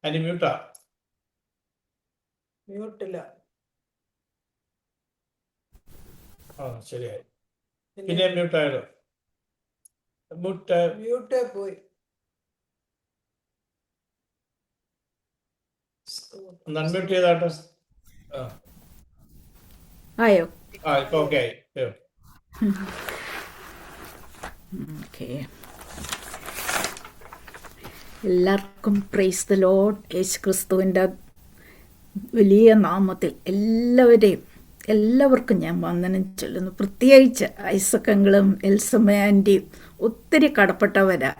അനി മ്യൂട്ടാ. മ്യൂട്ടില്ല. ശരിയായി. പിന്നെ മ്യൂട്ടായത് മ്യൂട്ട് പോയി. അൺമ്യൂട്ട് ചെയ്താട്ടോ. ആയോ? ഇപ്പൊ ഓക്കെ ആയി. എല്ലാവർക്കും പ്രൈസ് ദി ലോർഡ്. യേശു ക്രിസ്തുവിൻ്റെ വലിയ നാമത്തിൽ എല്ലാവർക്കും ഞാൻ വന്ദനം ചൊല്ലുന്നു. പ്രത്യേകിച്ച് ഐസക്കങ്ങളും എൽസമ്മ ആൻറ്റിയും ഒത്തിരി കടപ്പെട്ടവരാ.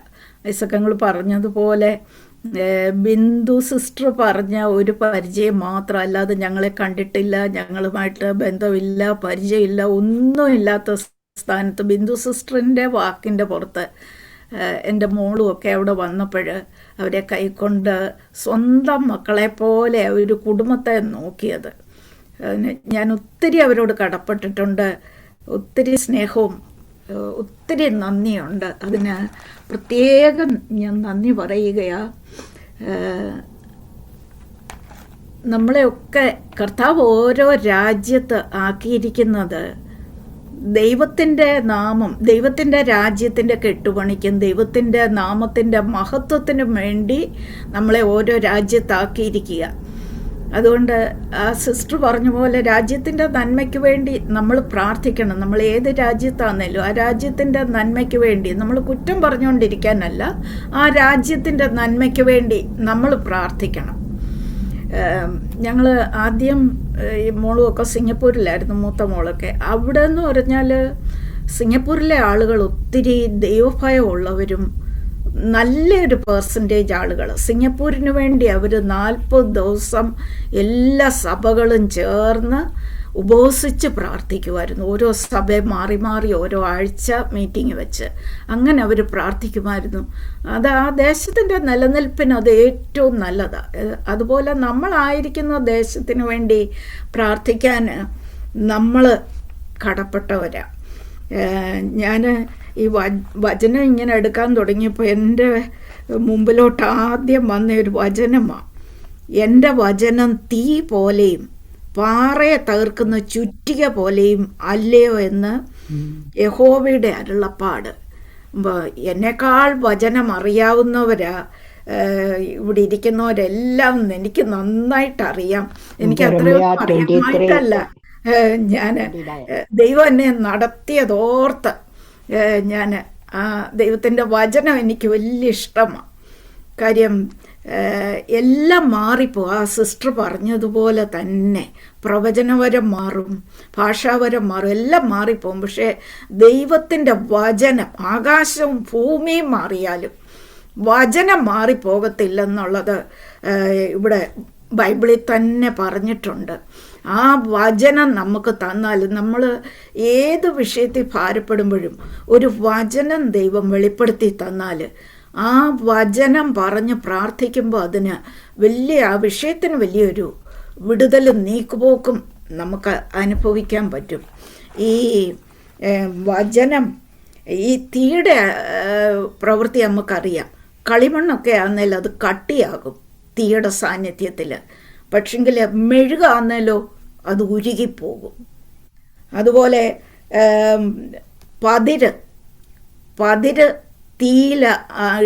ഐസക്കങ്ങൾ പറഞ്ഞതുപോലെ ബിന്ദു സിസ്റ്റർ പറഞ്ഞ ഒരു പരിചയം മാത്രം, അല്ലാതെ ഞങ്ങളെ കണ്ടിട്ടില്ല, ഞങ്ങളുമായിട്ട് ബന്ധമില്ല, പരിചയമില്ല, ഒന്നുമില്ലാത്ത സ്ഥാനത്ത് ബിന്ദു സിസ്റ്ററിൻ്റെ വാക്കിൻ്റെ പുറത്ത് എൻ്റെ മോളും ഒക്കെ അവിടെ വന്നപ്പോൾ അവരെ കൈക്കൊണ്ട് സ്വന്തം മക്കളെ പോലെ ഒരു കുടുംബത്തെ നോക്കിയത്. ഞാൻ ഒത്തിരി അവരോട് കടപ്പെട്ടിട്ടുണ്ട്. ഒത്തിരി സ്നേഹവും ഒത്തിരി നന്ദിയുണ്ട്. അതിന് പ്രത്യേകം ഞാൻ നന്ദി പറയുകയാണ്. നമ്മളെയൊക്കെ കർത്താവ് ഓരോ രാജ്യത്ത് ആക്കിയിരിക്കുന്നത് ദൈവത്തിൻ്റെ നാമം, ദൈവത്തിൻ്റെ രാജ്യത്തിൻ്റെ കെട്ടുപണിക്കും ദൈവത്തിൻ്റെ നാമത്തിൻ്റെ മഹത്വത്തിനും വേണ്ടി നമ്മളെ ഓരോ രാജ്യത്താക്കിയിരിക്കുക. അതുകൊണ്ട് ആ സിസ്റ്റർ പറഞ്ഞ പോലെ രാജ്യത്തിൻ്റെ നന്മയ്ക്ക് വേണ്ടി നമ്മൾ പ്രാർത്ഥിക്കണം. നമ്മൾ ഏത് രാജ്യത്താണെങ്കിലും ആ രാജ്യത്തിൻ്റെ നന്മയ്ക്ക് വേണ്ടി നമ്മൾ കുറ്റം പറഞ്ഞുകൊണ്ടിരിക്കാനല്ല, ആ രാജ്യത്തിൻ്റെ നന്മയ്ക്ക് വേണ്ടി നമ്മൾ പ്രാർത്ഥിക്കണം. ഞങ്ങൾ ആദ്യം ഈ മോളുമൊക്കെ സിംഗപ്പൂരിലായിരുന്നു, മൂത്ത മോളൊക്കെ. അവിടെ എന്ന് പറഞ്ഞാൽ സിംഗപ്പൂരിലെ ആളുകൾ ഒത്തിരി ദൈവഭയമുള്ളവരും നല്ലൊരു പെർസെൻറ്റേജ് ആളുകൾ. സിംഗപ്പൂരിന് വേണ്ടി അവർ 40 ദിവസം എല്ലാ സഭകളും ചേർന്ന് ഉപവസിച്ച് പ്രാർത്ഥിക്കുമായിരുന്നു. ഓരോ സഭ മാറി മാറി ഓരോ ആഴ്ച മീറ്റിംഗ് വെച്ച് അങ്ങനെ അവർ പ്രാർത്ഥിക്കുമായിരുന്നു. അത് ആ ദേശത്തിൻ്റെ നിലനിൽപ്പിന് അത് ഏറ്റവും നല്ലതാണ്. അതുപോലെ നമ്മളായിരിക്കുന്ന ദേശത്തിന് വേണ്ടി പ്രാർത്ഥിക്കാൻ നമ്മൾ കടപ്പെട്ടവരാണ്. ഞാൻ ഈ വചനം ഇങ്ങനെ എടുക്കാൻ തുടങ്ങിയപ്പോൾ എൻ്റെ മുമ്പിലോട്ട് ആദ്യം വന്ന ഒരു വചനമാണ്. എൻ്റെ വചനം തീ പോലെയും പാറയെ തകർക്കുന്ന ചുറ്റിക പോലെയും അല്ലയോ എന്ന് യഹോവയുടെ അരുളപ്പാട്. എന്നെക്കാൾ വചനം അറിയാവുന്നവരാ ഇവിടെ ഇരിക്കുന്നവരെല്ലാം. എനിക്ക് നന്നായിട്ടറിയാം. എനിക്ക് അത്രയും അറിയാമായിട്ടല്ല, ഞാൻ ദൈവം എന്നെ നടത്തിയതോർത്ത് ഞാൻ ആ ദൈവത്തിൻ്റെ വചനം എനിക്ക് വലിയ ഇഷ്ടമാണ്. കാര്യം എല്ലാം മാറിപ്പോവും. ആ സിസ്റ്റർ പറഞ്ഞതുപോലെ തന്നെ പ്രവചനവരം മാറും, ഭാഷാവരം മാറും, എല്ലാം മാറിപ്പോവും. പക്ഷേ ദൈവത്തിൻ്റെ വചനം, ആകാശവും ഭൂമിയും മാറിയാലും വചനം മാറിപ്പോകത്തില്ലെന്നുള്ളത് ഇവിടെ ബൈബിളിൽ തന്നെ പറഞ്ഞിട്ടുണ്ട്. ആ വചനം നമുക്ക് തന്നാൽ, നമ്മൾ ഏത് വിഷയത്തിൽ ഭാരപ്പെടുമ്പോഴും ഒരു വചനം ദൈവം വെളിപ്പെടുത്തി തന്നാൽ ആ വചനം പറഞ്ഞ് പ്രാർത്ഥിക്കുമ്പോൾ അതിന് ആ വിഷയത്തിന് വലിയൊരു വിടുതലും നീക്കുപോക്കും നമുക്ക് അനുഭവിക്കാൻ പറ്റും. ഈ വചനം, ഈ തീയുടെ പ്രവൃത്തി നമുക്കറിയാം. കളിമണ്ണൊക്കെ ആണെന്നേൽ അത് കട്ടിയാകും തീയുടെ സാന്നിധ്യത്തിൽ. പക്ഷെങ്കിൽ മെഴുകാന്നേലോ അത് ഉരുകിപ്പോകും. അതുപോലെ പതിര് തീയില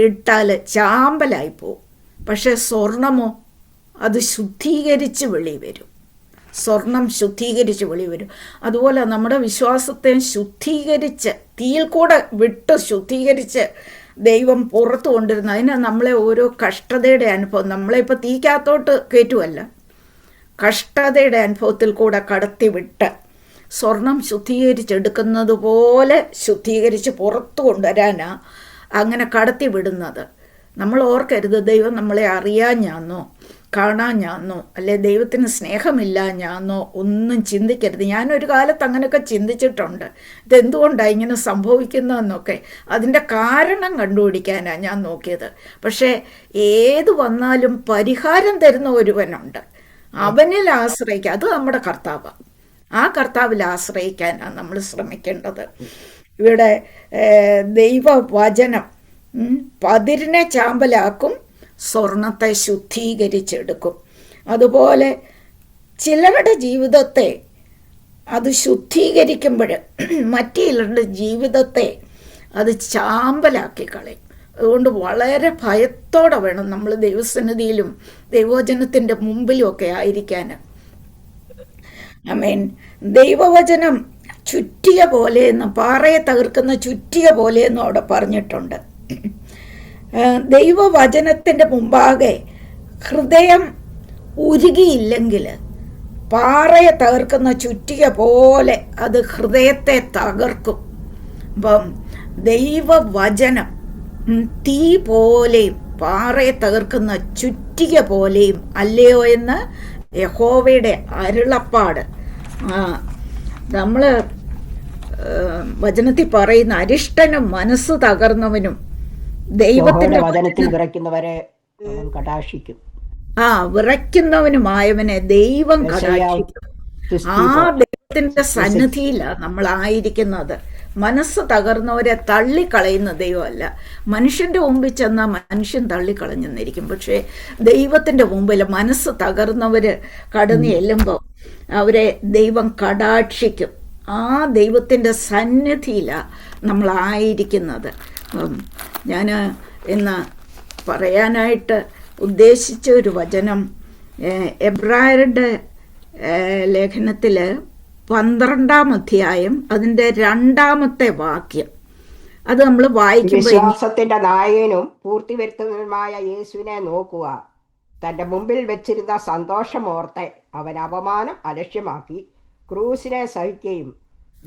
ഇട്ടാൽ ചാമ്പലായിപ്പോവും. പക്ഷെ സ്വർണമോ അത് ശുദ്ധീകരിച്ച് വെളി വരും. സ്വർണം ശുദ്ധീകരിച്ച് വെളി വരും. അതുപോലെ നമ്മുടെ വിശ്വാസത്തെ ശുദ്ധീകരിച്ച് തീയിൽ കൂടെ വിട്ട് ശുദ്ധീകരിച്ച് ദൈവം പുറത്തു കൊണ്ടിരുന്നു. അതിന് നമ്മളെ ഓരോ കഷ്ടതയുടെ അനുഭവം, നമ്മളെ ഇപ്പോൾ തീക്കകത്തോട്ട് കയറ്റുമല്ല, കഷ്ടതയുടെ അനുഭവത്തിൽ കൂടെ കടത്തി വിട്ട് സ്വർണം ശുദ്ധീകരിച്ചെടുക്കുന്നത് പോലെ ശുദ്ധീകരിച്ച് പുറത്തു കൊണ്ടുവരാനാണ് അങ്ങനെ കടത്തി വിടുന്നത്. നമ്മൾ ഓർക്കരുത് ദൈവം നമ്മളെ അറിയാഞ്ഞാന്നോ കാണാഞ്ഞാന്നോ അല്ലെ ദൈവത്തിന് സ്നേഹമില്ലാഞ്ഞാന്നോ ഒന്നും ചിന്തിക്കരുത്. ഞാനൊരു കാലത്ത് അങ്ങനെയൊക്കെ ചിന്തിച്ചിട്ടുണ്ട്. ഇതെന്തുകൊണ്ടാണ് ഇങ്ങനെ സംഭവിക്കുന്നതെന്നൊക്കെ അതിൻ്റെ കാരണം കണ്ടുപിടിക്കാനാണ് ഞാൻ നോക്കിയത്. പക്ഷേ ഏത് വന്നാലും പരിഹാരം തരുന്ന ഒരുവനുണ്ട്, അവനിൽ ആശ്രയിക്കുക. അത് നമ്മുടെ കർത്താവാണ്. ആ കർത്താവിൽ ആശ്രയിക്കാനാണ് നമ്മൾ ശ്രമിക്കേണ്ടത്. ഇവിടെ ദൈവവചനം പതിരിനെ ചാമ്പലാക്കും, സ്വർണത്തെ ശുദ്ധീകരിച്ചെടുക്കും. അതുപോലെ ചിലരുടെ ജീവിതത്തെ അത് ശുദ്ധീകരിക്കുമ്പോൾ മറ്റു ചിലരുടെ ജീവിതത്തെ അത് ചാമ്പലാക്കി കളയും. അതുകൊണ്ട് വളരെ ഭയത്തോടെ വേണം നമ്മൾ ദൈവസന്നിധിയിലും ദൈവവചനത്തിൻ്റെ മുമ്പിലും ഒക്കെ ആയിരിക്കാൻ. ആമേൻ. ദൈവവചനം ചുറ്റിക പോലെയെന്ന്, പാറയെ തകർക്കുന്ന ചുറ്റിക പോലെയെന്നും അവിടെ പറഞ്ഞിട്ടുണ്ട്. ദൈവവചനത്തിൻ്റെ മുമ്പാകെ ഹൃദയം ഉരുകിയില്ലെങ്കിൽ പാറയെ തകർക്കുന്ന ചുറ്റിക പോലെ അത് ഹൃദയത്തെ തകർക്കും. അപ്പം ദൈവവചനം തീ പോലെയും പാറയെ തകർക്കുന്ന ചുറ്റിക പോലെയും അല്ലയോ എന്ന് യഹോവയുടെ അരുളപ്പാട്. നമ്മൾ വചനത്തിൽ പറയുന്ന അരിഷ്ടനും മനസ്സ് തകർന്നവനും ദൈവത്തിന്റെ വചനത്തിൽ വിറയ്ക്കുന്നവരെ കടാക്ഷിക്കും. വിറയ്ക്കുന്നവനുമായവനെ ദൈവം കടാക്ഷിക്കും. ആ ദൈവത്തിന്റെ സന്നിധിയിലാണ് നമ്മളായിരിക്കുന്നത്. മനസ്സ് തകർന്നവരെ തള്ളിക്കളയുന്ന ദൈവമല്ല. മനുഷ്യന്റെ മുമ്പിൽ ചെന്നാൽ മനുഷ്യൻ തള്ളിക്കളഞ്ഞെന്നിരിക്കും. പക്ഷേ ദൈവത്തിന്റെ മുമ്പിൽ മനസ്സ് തകർന്നവര് കടന്നു ചെല്ലുമ്പോൾ അവരെ ദൈവം കടാക്ഷിക്കും. ആ ദൈവത്തിന്റെ സന്നിധിയിലാണ് നമ്മളായിരിക്കുന്നത്. ഞാൻ ഇന്ന് പറയാനായിട്ട് ഉദ്ദേശിച്ച ഒരു വചനം എബ്രായരുടെ ലേഖനത്തിൽ 12-ാം അധ്യായം അതിൻ്റെ 2-ാമത്തെ വാക്യം. അത് നമ്മൾ വായിക്കുമ്പോൾ വിശ്വാസത്തിന്റെ നായകനും പൂർത്തി വരുത്തുന്നതുമായ യേശുവിനെ നോക്കുക. തന്റെ മുമ്പിൽ വെച്ചിരുന്ന സന്തോഷമോർത്ത് അവൻ അപമാനം അലക്ഷ്യമാക്കി ക്രൂശിനെ സഹിക്കുകയും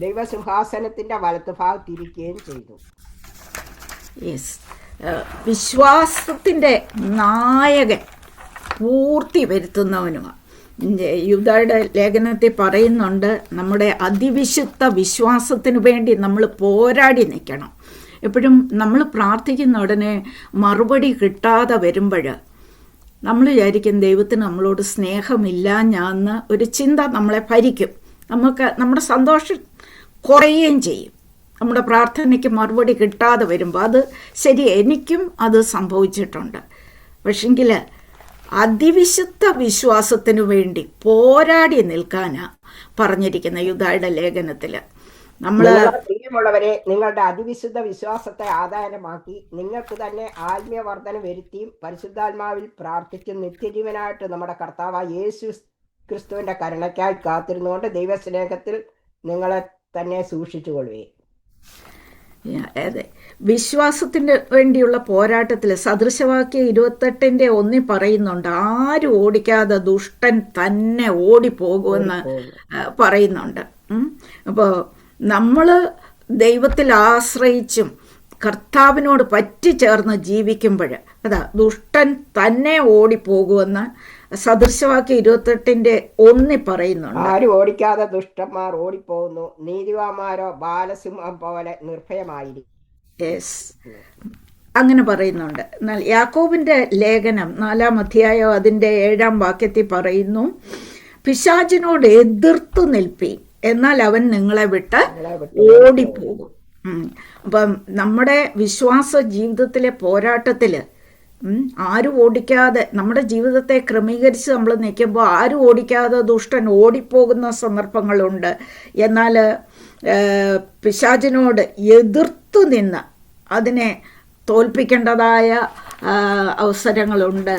ദൈവസിംഹാസനത്തിന്റെ വലത്തുഭാഗത്തിരിക്കുകയും ചെയ്തു. വിശ്വാസത്തിൻ്റെ നായകൻ പൂർത്തി വരുത്തുന്നവനുമാണ്. യൂദയുടെ ലേഖനത്തിൽ പറയുന്നുണ്ട്, നമ്മുടെ അതിവിശുദ്ധ വിശ്വാസത്തിന് വേണ്ടി നമ്മൾ പോരാടി നിൽക്കണം. എപ്പോഴും നമ്മൾ പ്രാർത്ഥിക്കുന്ന ഉടനെ മറുപടി കിട്ടാതെ വരുമ്പോൾ നമ്മൾ വിചാരിക്കും ദൈവത്തിന് നമ്മളോട് സ്നേഹമില്ലാഞ്ഞാന്ന് ഒരു ചിന്ത നമ്മളെ ഭരിക്കും. നമ്മുടെ സന്തോഷം കുറയുകയും ചെയ്യും. നമ്മുടെ പ്രാർത്ഥനയ്ക്ക് മറുപടി കിട്ടാതെ വരുമ്പോൾ അത് ശരി, എനിക്കും അത് സംഭവിച്ചിട്ടുണ്ട്. പക്ഷെങ്കിൽ അതിവിശുദ്ധ വിശ്വാസത്തിനു വേണ്ടി പോരാടി നിൽക്കാനാണ് പറഞ്ഞിരിക്കുന്ന യൂദയുടെ ലേഖനത്തിൽ. പ്രിയമുള്ളവരെ, നിങ്ങളുടെ അതിവിശുദ്ധ വിശ്വാസത്തെ ആധാരമാക്കി നിങ്ങൾക്ക് തന്നെ ആത്മീയവർദ്ധന വരുത്തിയും പരിശുദ്ധാത്മാവിൽ പ്രാർത്ഥിച്ചും നിത്യജീവനായിട്ട് നമ്മുടെ കർത്താവായ യേശു ക്രിസ്തുവിന്റെ കരുണയ്ക്കായി കാത്തിരുന്നുകൊണ്ട് ദൈവസ്നേഹത്തിൽ നിങ്ങളെ തന്നെ സൂക്ഷിച്ചുകൊള്ളുകയും. അതെ, വിശ്വാസത്തിന് വേണ്ടിയുള്ള പോരാട്ടത്തിൽ സദൃശവാക്യം 28:1 പറയുന്നുണ്ട്, ആരും ഓടിക്കാതെ ദുഷ്ടൻ തന്നെ ഓടിപ്പോകുമെന്ന് പറയുന്നുണ്ട്. അപ്പോൾ നമ്മൾ ദൈവത്തിൽ ആശ്രയിച്ചും കർത്താവിനോട് പറ്റിച്ചേർന്ന് ജീവിക്കുമ്പോൾ ദുഷ്ടൻ തന്നെ ഓടിപ്പോകുമെന്ന് സദൃശവാക്യം 28:1 പറയുന്നുണ്ട്. ആരും ഓടിക്കാതെ ദുഷ്ടന്മാർ ഓടിപ്പോകുന്നു, നീതിവാന്മാരോ ബാലസിംഹം പോലെ നിർഭയമായിരിക്കും. അങ്ങനെ പറയുന്നുണ്ട്. എന്നാൽ യാക്കോബിന്റെ ലേഖനം 4-ാം അധ്യായം അതിൻ്റെ 7-ാം വാക്യത്തിൽ പറയുന്നു, പിശാചിനോട് എതിർത്തു നിൽപ്പി, എന്നാൽ അവൻ നിങ്ങളെ വിട്ട് ഓടിപ്പോകും. അപ്പം നമ്മുടെ വിശ്വാസ ജീവിതത്തിലെ പോരാട്ടത്തിൽ ആരും ഓടിക്കാതെ നമ്മുടെ ജീവിതത്തെ ക്രമീകരിച്ച് നമ്മൾ നിൽക്കുമ്പോൾ ആരും ഓടിക്കാതെ ദുഷ്ടൻ ഓടിപ്പോകുന്ന സന്ദർഭങ്ങളുണ്ട്. എന്നാൽ പിശാചിനോട് എതിർത്തു നിന്ന് അതിനെ തോൽപ്പിക്കേണ്ടതായ അവസരങ്ങളുണ്ട്.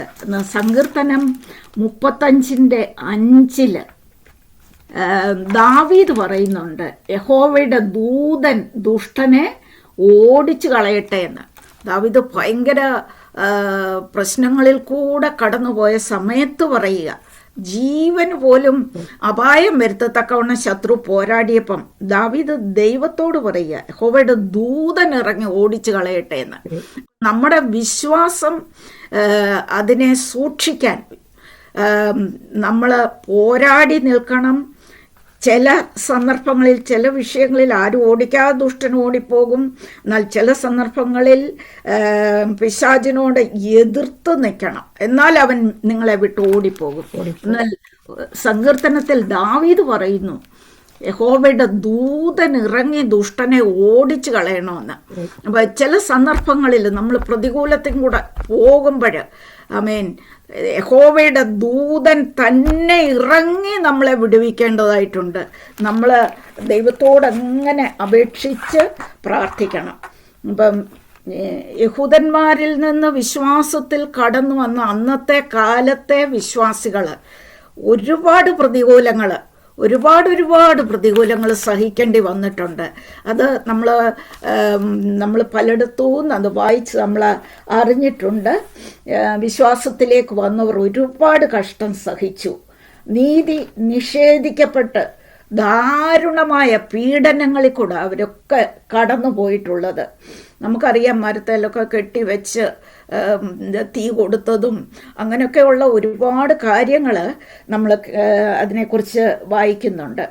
സങ്കീർത്തനം 35:5 ദാവീദ് പറയുന്നുണ്ട്, യഹോവയുടെ ദൂതൻ ദുഷ്ടനെ ഓടിച്ചു കളയട്ടെ എന്ന്. ദാവീദ് ഭയങ്കര പ്രശ്നങ്ങളിൽ കൂടെ കടന്നുപോയ സമയത്ത് പറയുക, ജീവന് പോലും അപായം വരുത്തത്തക്കവണ്ണം ശത്രു പോരാടിയപ്പം ദാവീദ് ദൈവത്തോട് പറയുക, യഹോവയുടെ ദൂതൻ ഇറങ്ങി ഓടിച്ചു കളയട്ടെ എന്ന്. നമ്മുടെ വിശ്വാസം അതിനെ സൂക്ഷിക്കാൻ നമ്മൾ പോരാടി നിൽക്കണം. ചില സന്ദർഭങ്ങളിൽ ചില വിഷയങ്ങളിൽ ആരും ഓടിക്കാതെ ദുഷ്ടൻ ഓടിപ്പോകും. എന്നാൽ ചില സന്ദർഭങ്ങളിൽ പിശാചിനോട് എതിർത്ത് നിൽക്കണം, എന്നാൽ അവൻ നിങ്ങളെ വിട്ട് ഓടിപ്പോകും. എന്നാൽ സങ്കീർത്തനത്തിൽ ദാവീദ് പറയുന്നു, യഹോവയുടെ ദൂതൻ ഇറങ്ങി ദുഷ്ടനെ ഓടിച്ചു കളയണമെന്ന്. അപ്പം ചില സന്ദർഭങ്ങളിൽ നമ്മൾ പ്രതികൂലത്തിൽ കൂടെ പോകുമ്പോൾ ആമേൻ യഹോവയുടെ ദൂതൻ തന്നെ ഇറങ്ങി നമ്മളെ വിടുവിക്കേണ്ടതായിട്ടുണ്ട്. നമ്മൾ ദൈവത്തോട് അങ്ങനെ അപേക്ഷിച്ച് പ്രാർത്ഥിക്കണം. ഇപ്പം യഹൂദന്മാരിൽ നിന്ന് വിശ്വാസത്തിൽ കടന്നു വന്ന അന്നത്തെ കാലത്തെ വിശ്വാസികൾ ഒരുപാട് പ്രതികൂലങ്ങൾ സഹിക്കേണ്ടി വന്നിട്ടുണ്ട്. അത് നമ്മൾ പലയിടത്തും അത് വായിച്ച് നമ്മൾ അറിഞ്ഞിട്ടുണ്ട്. വിശ്വാസത്തിലേക്ക് വന്നവർ ഒരുപാട് കഷ്ടം സഹിച്ചു. നീതി നിഷേധിക്കപ്പെട്ട് ദാരുണമായ പീഡനങ്ങളിൽ കൂടെ അവരൊക്കെ കടന്നു പോയിട്ടുള്ളത് നമുക്കറിയാം. മരത്തേലൊക്കെ കെട്ടിവെച്ച് തീ കൊടുത്തതും അങ്ങനെയൊക്കെയുള്ള ഒരുപാട് കാര്യങ്ങൾ നമ്മൾ അതിനെക്കുറിച്ച് വായിക്കുന്നുണ്ട്.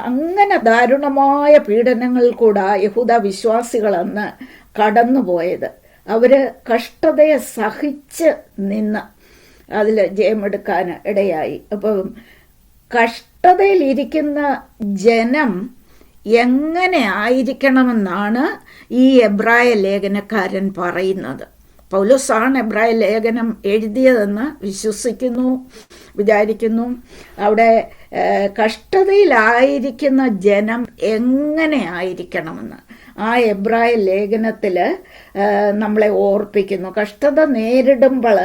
അങ്ങനെ ദാരുണമായ പീഡനങ്ങളിൽ കൂടെ യഹൂദ വിശ്വാസികളന്ന് കടന്നുപോയത്. അവർ കഷ്ടതയെ സഹിച്ച് നിന്ന് അതിൽ ജയമെടുക്കാൻ ഇടയായി. അപ്പം കഷ്ടതയിലിരിക്കുന്ന ജനം എങ്ങനെ ആയിരിക്കണമെന്നാണ് ഈ എബ്രായ ലേഖനക്കാരൻ പറയുന്നത്. പൗലോസാണ് എബ്രായ ലേഖനം എഴുതിയതെന്ന് വിചാരിക്കുന്നു. അവിടെ കഷ്ടതയിലായിരിക്കുന്ന ജനം എങ്ങനെ ആയിരിക്കണമെന്ന് ആ എബ്രായ ലേഖനത്തിൽ നമ്മളെ ഓർപ്പിക്കുന്നു. കഷ്ടത നേരിടുമ്പോൾ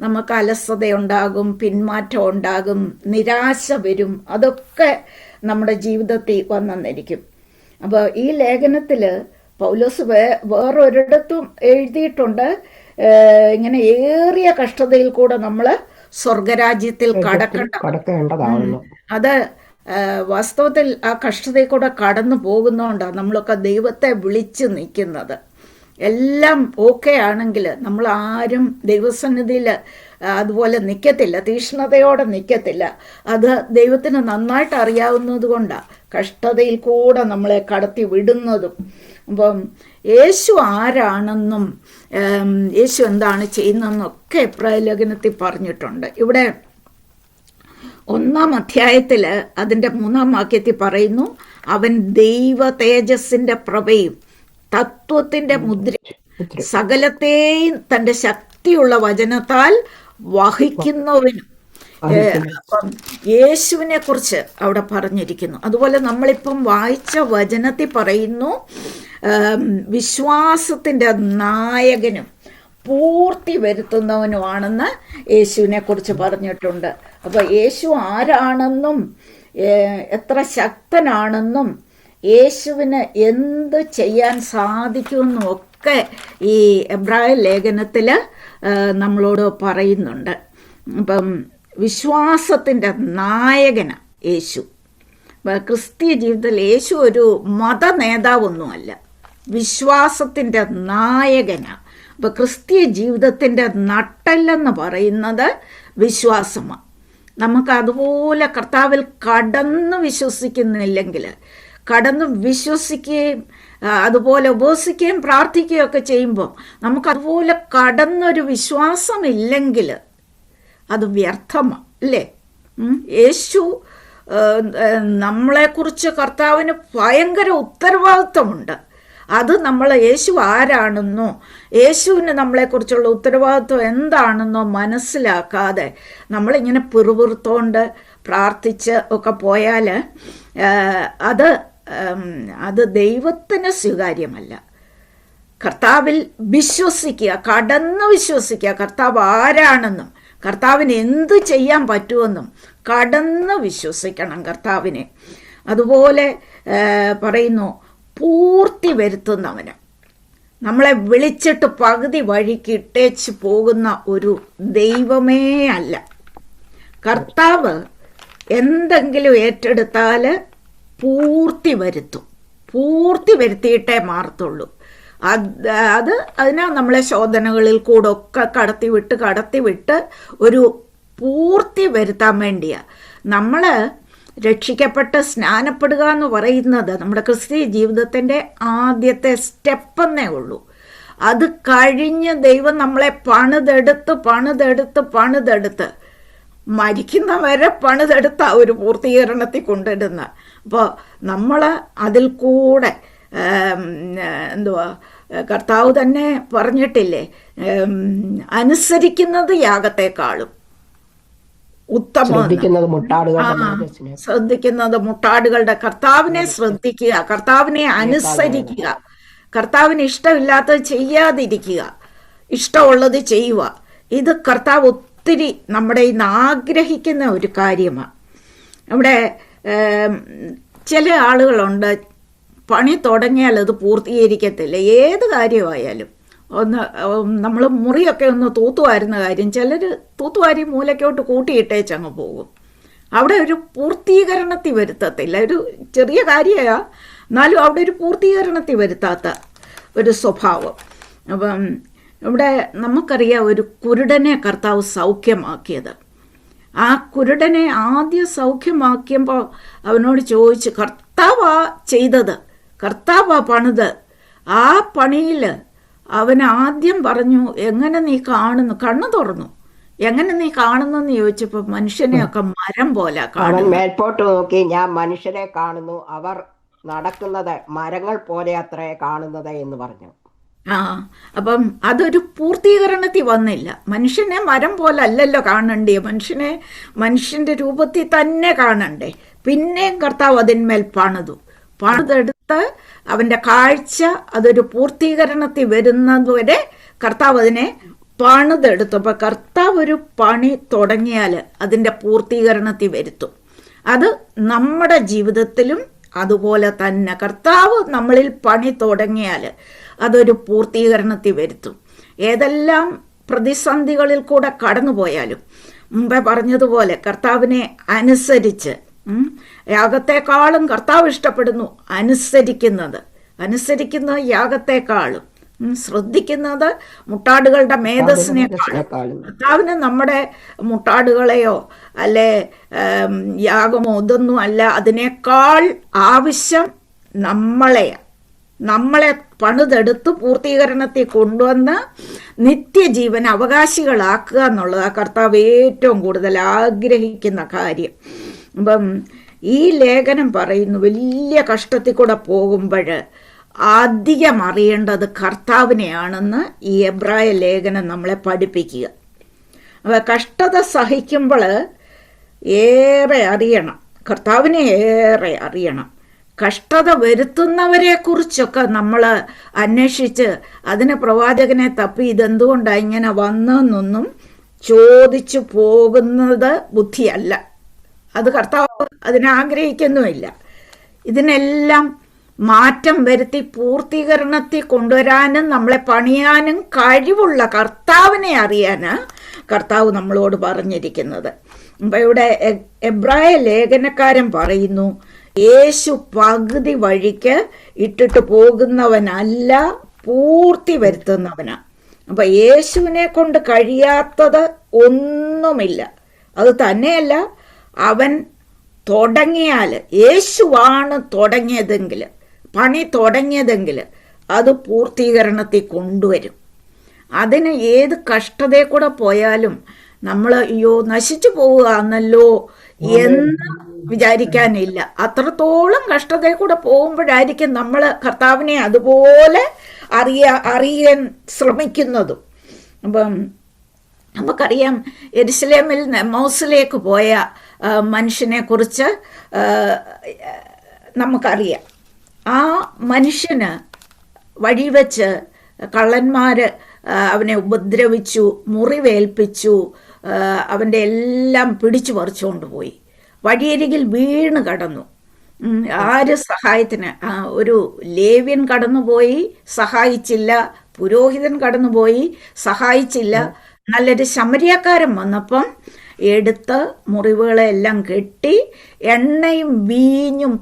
നമുക്ക് അലസതയുണ്ടാകും, പിന്മാറ്റം ഉണ്ടാകും, നിരാശ വരും. അതൊക്കെ നമ്മുടെ ജീവിതത്തിൽ വന്നെന്നിരിക്കും. അപ്പോൾ ഈ ലേഖനത്തിൽ പൗലോസ് വേറൊരിടത്തും എഴുതിയിട്ടുണ്ട്, ഇങ്ങനെ ഏറിയ കഷ്ടതയിൽ കൂടെ നമ്മൾ സ്വർഗരാജ്യത്തിൽ കടക്കേണ്ടതാകുന്നു. അത് വാസ്തവത്തിൽ ആ കഷ്ടതയിൽ കൂടെ കടന്നു പോകുന്നതുകൊണ്ടാണ് നമ്മളൊക്കെ ദൈവത്തെ വിളിച്ച് നിൽക്കുന്നത്. എല്ലാം ഓക്കെ ആണെങ്കിൽ നമ്മൾ ആരും ദൈവസന്നിധിയിൽ അതുപോലെ നിൽക്കത്തില്ല, തീക്ഷ്ണതയോടെ നിൽക്കത്തില്ല. അത് ദൈവത്തിന് നന്നായിട്ട് അറിയാവുന്നത് കൊണ്ടാണ് കഷ്ടതയിൽ കൂടെ നമ്മളെ കടത്തി വിടുന്നതും. അപ്പം യേശു ആരാണെന്നും യേശു എന്താണ് ചെയ്യുന്നതെന്നൊക്കെ എബ്രായ ലേഖനത്തിൽ പറഞ്ഞിട്ടുണ്ട്. ഇവിടെ 1-ാം അധ്യായത്തിൽ അതിൻ്റെ 3-ാം വാക്യത്തിൽ പറയുന്നു, അവൻ ദൈവ തേജസ്സിൻ്റെ പ്രഭയും തത്വത്തിൻ്റെ മുദ്രയും സകലത്തെയും തൻ്റെ ശക്തിയുള്ള വചനത്താൽ വഹിക്കുന്നവനും. അപ്പം യേശുവിനെ കുറിച്ച് അവിടെ പറഞ്ഞിരിക്കുന്നു. അതുപോലെ നമ്മളിപ്പം വായിച്ച വചനത്തിൽ പറയുന്നു, വിശ്വാസത്തിൻ്റെ നായകനും പൂർത്തി വരുത്തുന്നവനുമാണെന്ന് യേശുവിനെ കുറിച്ച് പറഞ്ഞിട്ടുണ്ട്. അപ്പോൾ യേശു ആരാണെന്നും എത്ര ശക്തനാണെന്നും യേശുവിന് എന്ത് ചെയ്യാൻ സാധിക്കുമെന്നും ഒക്കെ ഈ എബ്രായ ലേഖനത്തിൽ നമ്മളോട് പറയുന്നുണ്ട്. അപ്പം വിശ്വാസത്തിൻ്റെ നായകന യേശു. ക്രിസ്തീയ ജീവിതത്തിൽ യേശു ഒരു മത നേതാവൊന്നുമല്ല, വിശ്വാസത്തിൻ്റെ നായകനാണ്. അപ്പോൾ ക്രിസ്തീയ ജീവിതത്തിൻ്റെ നട്ടെല്ലെന്ന് പറയുന്നത് വിശ്വാസമാണ്. നമുക്കതുപോലെ കർത്താവിൽ കടന്ന് വിശ്വസിക്കുന്നില്ലെങ്കിൽ, കടന്ന് വിശ്വസിക്കുകയും അതുപോലെ ഉപവസിക്കുകയും പ്രാർത്ഥിക്കുകയും ഒക്കെ ചെയ്യുമ്പോൾ നമുക്കതുപോലെ കടന്നൊരു വിശ്വാസമില്ലെങ്കിൽ അത് വ്യർത്ഥമാണ്, അല്ലേ? യേശു നമ്മളെക്കുറിച്ച് കർത്താവിന് ഭയങ്കര ഉത്തരവാദിത്വമുണ്ട്. അത് നമ്മൾ യേശു ആരാണെന്നോ യേശുവിന് നമ്മളെക്കുറിച്ചുള്ള ഉത്തരവാദിത്വം എന്താണെന്നോ മനസ്സിലാക്കാതെ നമ്മളിങ്ങനെ പിറുപിറുത്തോണ്ട് പ്രാർത്ഥിച്ച് ഒക്കെ പോയാൽ അത് ദൈവത്തിന് സ്വീകാര്യമല്ല. കർത്താവിൽ വിശ്വസിക്കുക, കടന്ന് വിശ്വസിക്കുക, കർത്താവ് ആരാണെന്നും കർത്താവിന് എന്ത് ചെയ്യാൻ പറ്റുമെന്നും കടന്ന് വിശ്വസിക്കണം കർത്താവിനെ. അതുപോലെ പറയുന്നു, പൂർത്തി വരുത്തുന്നവന്. നമ്മളെ വിളിച്ചിട്ട് പകുതി വഴിക്ക് ഇട്ടേച്ച് പോകുന്ന ഒരു ദൈവമേ അല്ല. കർത്താവ് എന്തെങ്കിലും ഏറ്റെടുത്താൽ പൂർത്തി വരുത്തും, പൂർത്തി വരുത്തിയിട്ടേ മാറത്തുള്ളൂ. അതിനാ നമ്മളെ ശോധനകളിൽ കൂടെ ഒക്കെ കടത്തിവിട്ട് ഒരു പൂർത്തി വരുത്താൻ വേണ്ടിയാ. നമ്മൾ രക്ഷിക്കപ്പെട്ട് സ്നാനപ്പെടുക എന്ന് പറയുന്നത് നമ്മുടെ ക്രിസ്തീയ ജീവിതത്തിൻ്റെ ആദ്യത്തെ സ്റ്റെപ്പെന്നേ ഉള്ളൂ. അത് കഴിഞ്ഞ് ദൈവം നമ്മളെ പണിതെടുത്ത് മരിക്കുന്നവരെ പണിതെടുത്ത ഒരു പൂർത്തീകരണത്തിൽ കൊണ്ടിടുന്ന. അപ്പോൾ നമ്മൾ അതിൽ കൂടെ എന്തുവാ കർത്താവ് തന്നെ പറഞ്ഞിട്ടില്ലേ, അനുസരിക്കുന്നത് യാഗത്തെക്കാളും ഉത്തമം. ശ്രദ്ധിക്കുന്നത് മുട്ടാടുകളുടെ കർത്താവിനെ ശ്രദ്ധിക്കുക, കർത്താവിനെ അനുസരിക്കുക, കർത്താവിന് ഇഷ്ടമില്ലാത്തത് ചെയ്യാതിരിക്കുക, ഇഷ്ടമുള്ളത് ചെയ്യുക. ഇത് കർത്താവ് ഒത്തിരി നമ്മുടെ ഇന്ന് ആഗ്രഹിക്കുന്ന ഒരു കാര്യമാണ്. ഇവിടെ ചില ആളുകളുണ്ട്, പണി തുടങ്ങിയാൽ അത് പൂർത്തീകരിക്കത്തില്ല. ഏത് കാര്യമായാലും നമ്മൾ മുറിയൊക്കെ ഒന്ന് തൂത്തുവാരുന്ന കാര്യം ചിലർ തൂത്തുവാരി മൂലയ്ക്കോട്ട് കൂട്ടിയിട്ടേച്ചങ്ങ് പോകും. അവിടെ ഒരു പൂർത്തീകരണത്തിൽ വരുത്തത്തില്ല. ഒരു ചെറിയ കാര്യമാണ്, എന്നാലും അവിടെ ഒരു പൂർത്തീകരണത്തിൽ വരുത്താത്ത ഒരു സ്വഭാവം. അപ്പം ഇവിടെ നമുക്കറിയാം, ഒരു കുരുടനെ കർത്താവ് സൗഖ്യമാക്കിയത്. ആ കുരുടനെ ആദ്യം സൗഖ്യമാക്കിയപ്പോൾ അവനോട് ചോദിച്ചു, കർത്താവാ ചെയ്തത്, കർത്താവാ പണിത്. ആ പണിയിൽ അവൻ ആദ്യം പറഞ്ഞു, എങ്ങനെ നീ കാണുന്നു? കണ്ണു തുറന്നു. എങ്ങനെ നീ കാണുന്നെന്ന് ചോദിച്ചപ്പോൾ മനുഷ്യനെയൊക്കെ മരം പോലെ കാണുന്നു. മേൽപോട്ട് നോക്കി, ഞാൻ മനുഷ്യരെ കാണുന്നു, അവർ നടക്കുന്നത് മരങ്ങൾ പോലെ അത്രേ കാണുന്നത് എന്ന് പറഞ്ഞു. അപ്പം അതൊരു പൂർത്തീകരണത്തിൽ വന്നില്ല. മനുഷ്യനെ മരം പോലെ അല്ലല്ലോ കാണണ്ടേ, മനുഷ്യനെ മനുഷ്യന്റെ രൂപത്തിൽ തന്നെ കാണണ്ടേ. പിന്നെയും കർത്താവ് അതിന്മേൽ പണിതെടുത്ത് അവന്റെ കാഴ്ച അതൊരു പൂർത്തീകരണത്തിൽ വരുന്നതുവരെ കർത്താവ് അതിനെ പണിതെടുത്തു. അപ്പൊ കർത്താവ് ഒരു പണി തുടങ്ങിയാൽ അതിന്റെ പൂർത്തീകരണത്തിൽ വരുത്തും. അത് നമ്മുടെ ജീവിതത്തിലും അതുപോലെ തന്നെ കർത്താവ് നമ്മളിൽ പണി തുടങ്ങിയാൽ അതൊരു പൂർത്തീകരണത്തിൽ വരുത്തും. ഏതെല്ലാം പ്രതിസന്ധികളിൽ കൂടെ കടന്നുപോയാലും മുമ്പേ പറഞ്ഞതുപോലെ കർത്താവിനെ അനുസരിച്ച്, യാഗത്തെക്കാളും കർത്താവ് ഇഷ്ടപ്പെടുന്നു അനുസരിക്കുന്നത് യാഗത്തെക്കാളും, ശ്രദ്ധിക്കുന്നത് മുട്ടാടുകളുടെ മേധസ്സിനേക്കാളും. കർത്താവിന് നമ്മുടെ മുട്ടാടുകളെയോ അല്ലെ യാഗമോ ഇതൊന്നും അല്ല, അതിനേക്കാൾ ആവശ്യം നമ്മളെ പണിതെടുത്ത് പൂർത്തീകരണത്തിൽ കൊണ്ടുവന്ന് നിത്യജീവൻ അവകാശികളാക്കുക എന്നുള്ളത് ആ കർത്താവ് ഏറ്റവും കൂടുതൽ ആഗ്രഹിക്കുന്ന കാര്യം. അപ്പം ഈ ലേഖനം പറയുന്നു, വലിയ കഷ്ടത്തിൽ കൂടെ പോകുമ്പോൾ അധികം അറിയേണ്ടത് കർത്താവിനെയാണെന്ന് ഈ എബ്രായ ലേഖനം നമ്മളെ പഠിപ്പിക്കുക. അപ്പോൾ കഷ്ടത സഹിക്കുമ്പോൾ ഏറെ അറിയണം, കർത്താവിനെ ഏറെ അറിയണം. കഷ്ടത വരുത്തുന്നവരെ കുറിച്ചൊക്കെ നമ്മൾ അന്വേഷിച്ച് അതിന് പ്രവാചകനെ തപ്പി ഇതെന്തുകൊണ്ടാണ് ഇങ്ങനെ വന്നതെന്നൊന്നും ചോദിച്ചു പോകുന്നത് ബുദ്ധിയല്ല. അത് കർത്താവ് അതിനാഗ്രഹിക്കുന്നുമില്ല. ഇതിനെല്ലാം മാറ്റം വരുത്തി പൂർത്തീകരണത്തിൽ കൊണ്ടുവരാനും നമ്മളെ പണിയാനും കഴിവുള്ള കർത്താവിനെ അറിയാന് കർത്താവ് നമ്മളോട് പറഞ്ഞിരിക്കുന്നത്. അപ്പം ഇവിടെ എബ്രായ ലേഖനക്കാരൻ പറയുന്നു, യേശു പകുതി വഴിക്ക് ഇട്ടിട്ട് പോകുന്നവനല്ല, പൂർത്തി വരുത്തുന്നവനാ. അപ്പൊ യേശുവിനെ കൊണ്ട് കഴിയാത്തത് ഒന്നുമില്ല. അത് തന്നെയല്ല, അവൻ തുടങ്ങിയാൽ, യേശുവാണ് തുടങ്ങിയതെങ്കിൽ, പണി തുടങ്ങിയതെങ്കിൽ അത് പൂർത്തീകരണത്തിൽ കൊണ്ടുവരും. അതിന് ഏത് കഷ്ടതയെ കൂടെ പോയാലും നമ്മൾ അയ്യോ നശിച്ചു പോവുക എന്നല്ലോ എന്ന് വിചാരിക്കാനില്ല. അത്രത്തോളം കഷ്ടതയെ കൂടെ പോകുമ്പോഴായിരിക്കും നമ്മൾ കർത്താവിനെ അതുപോലെ അറിയാൻ ശ്രമിക്കുന്നതും. അപ്പം നമുക്കറിയാം, യെരുശലേമിൽ എമ്മൗസിലേക്ക് പോയ മനുഷ്യനെ കുറിച്ച് നമുക്കറിയാം. ആ മനുഷ്യന് വഴിവെച്ച് കള്ളന്മാർ അവനെ ഉപദ്രവിച്ചു, മുറിവേൽപ്പിച്ചു, അവൻ്റെ എല്ലാം പിടിച്ചു പറിച്ചുകൊണ്ട് പോയി. വഴിയരികിൽ വീണ് കടന്നു. ആര് സഹായത്തിന്? ഒരു ലേവ്യൻ കടന്നുപോയി, സഹായിച്ചില്ല. പുരോഹിതൻ കടന്നുപോയി, സഹായിച്ചില്ല. നല്ലൊരു ശമരിയക്കാരൻ വന്നപ്പം എടുത്ത് മുറിവുകളെല്ലാം കെട്ടി എണ്ണയും വീഞ്ഞും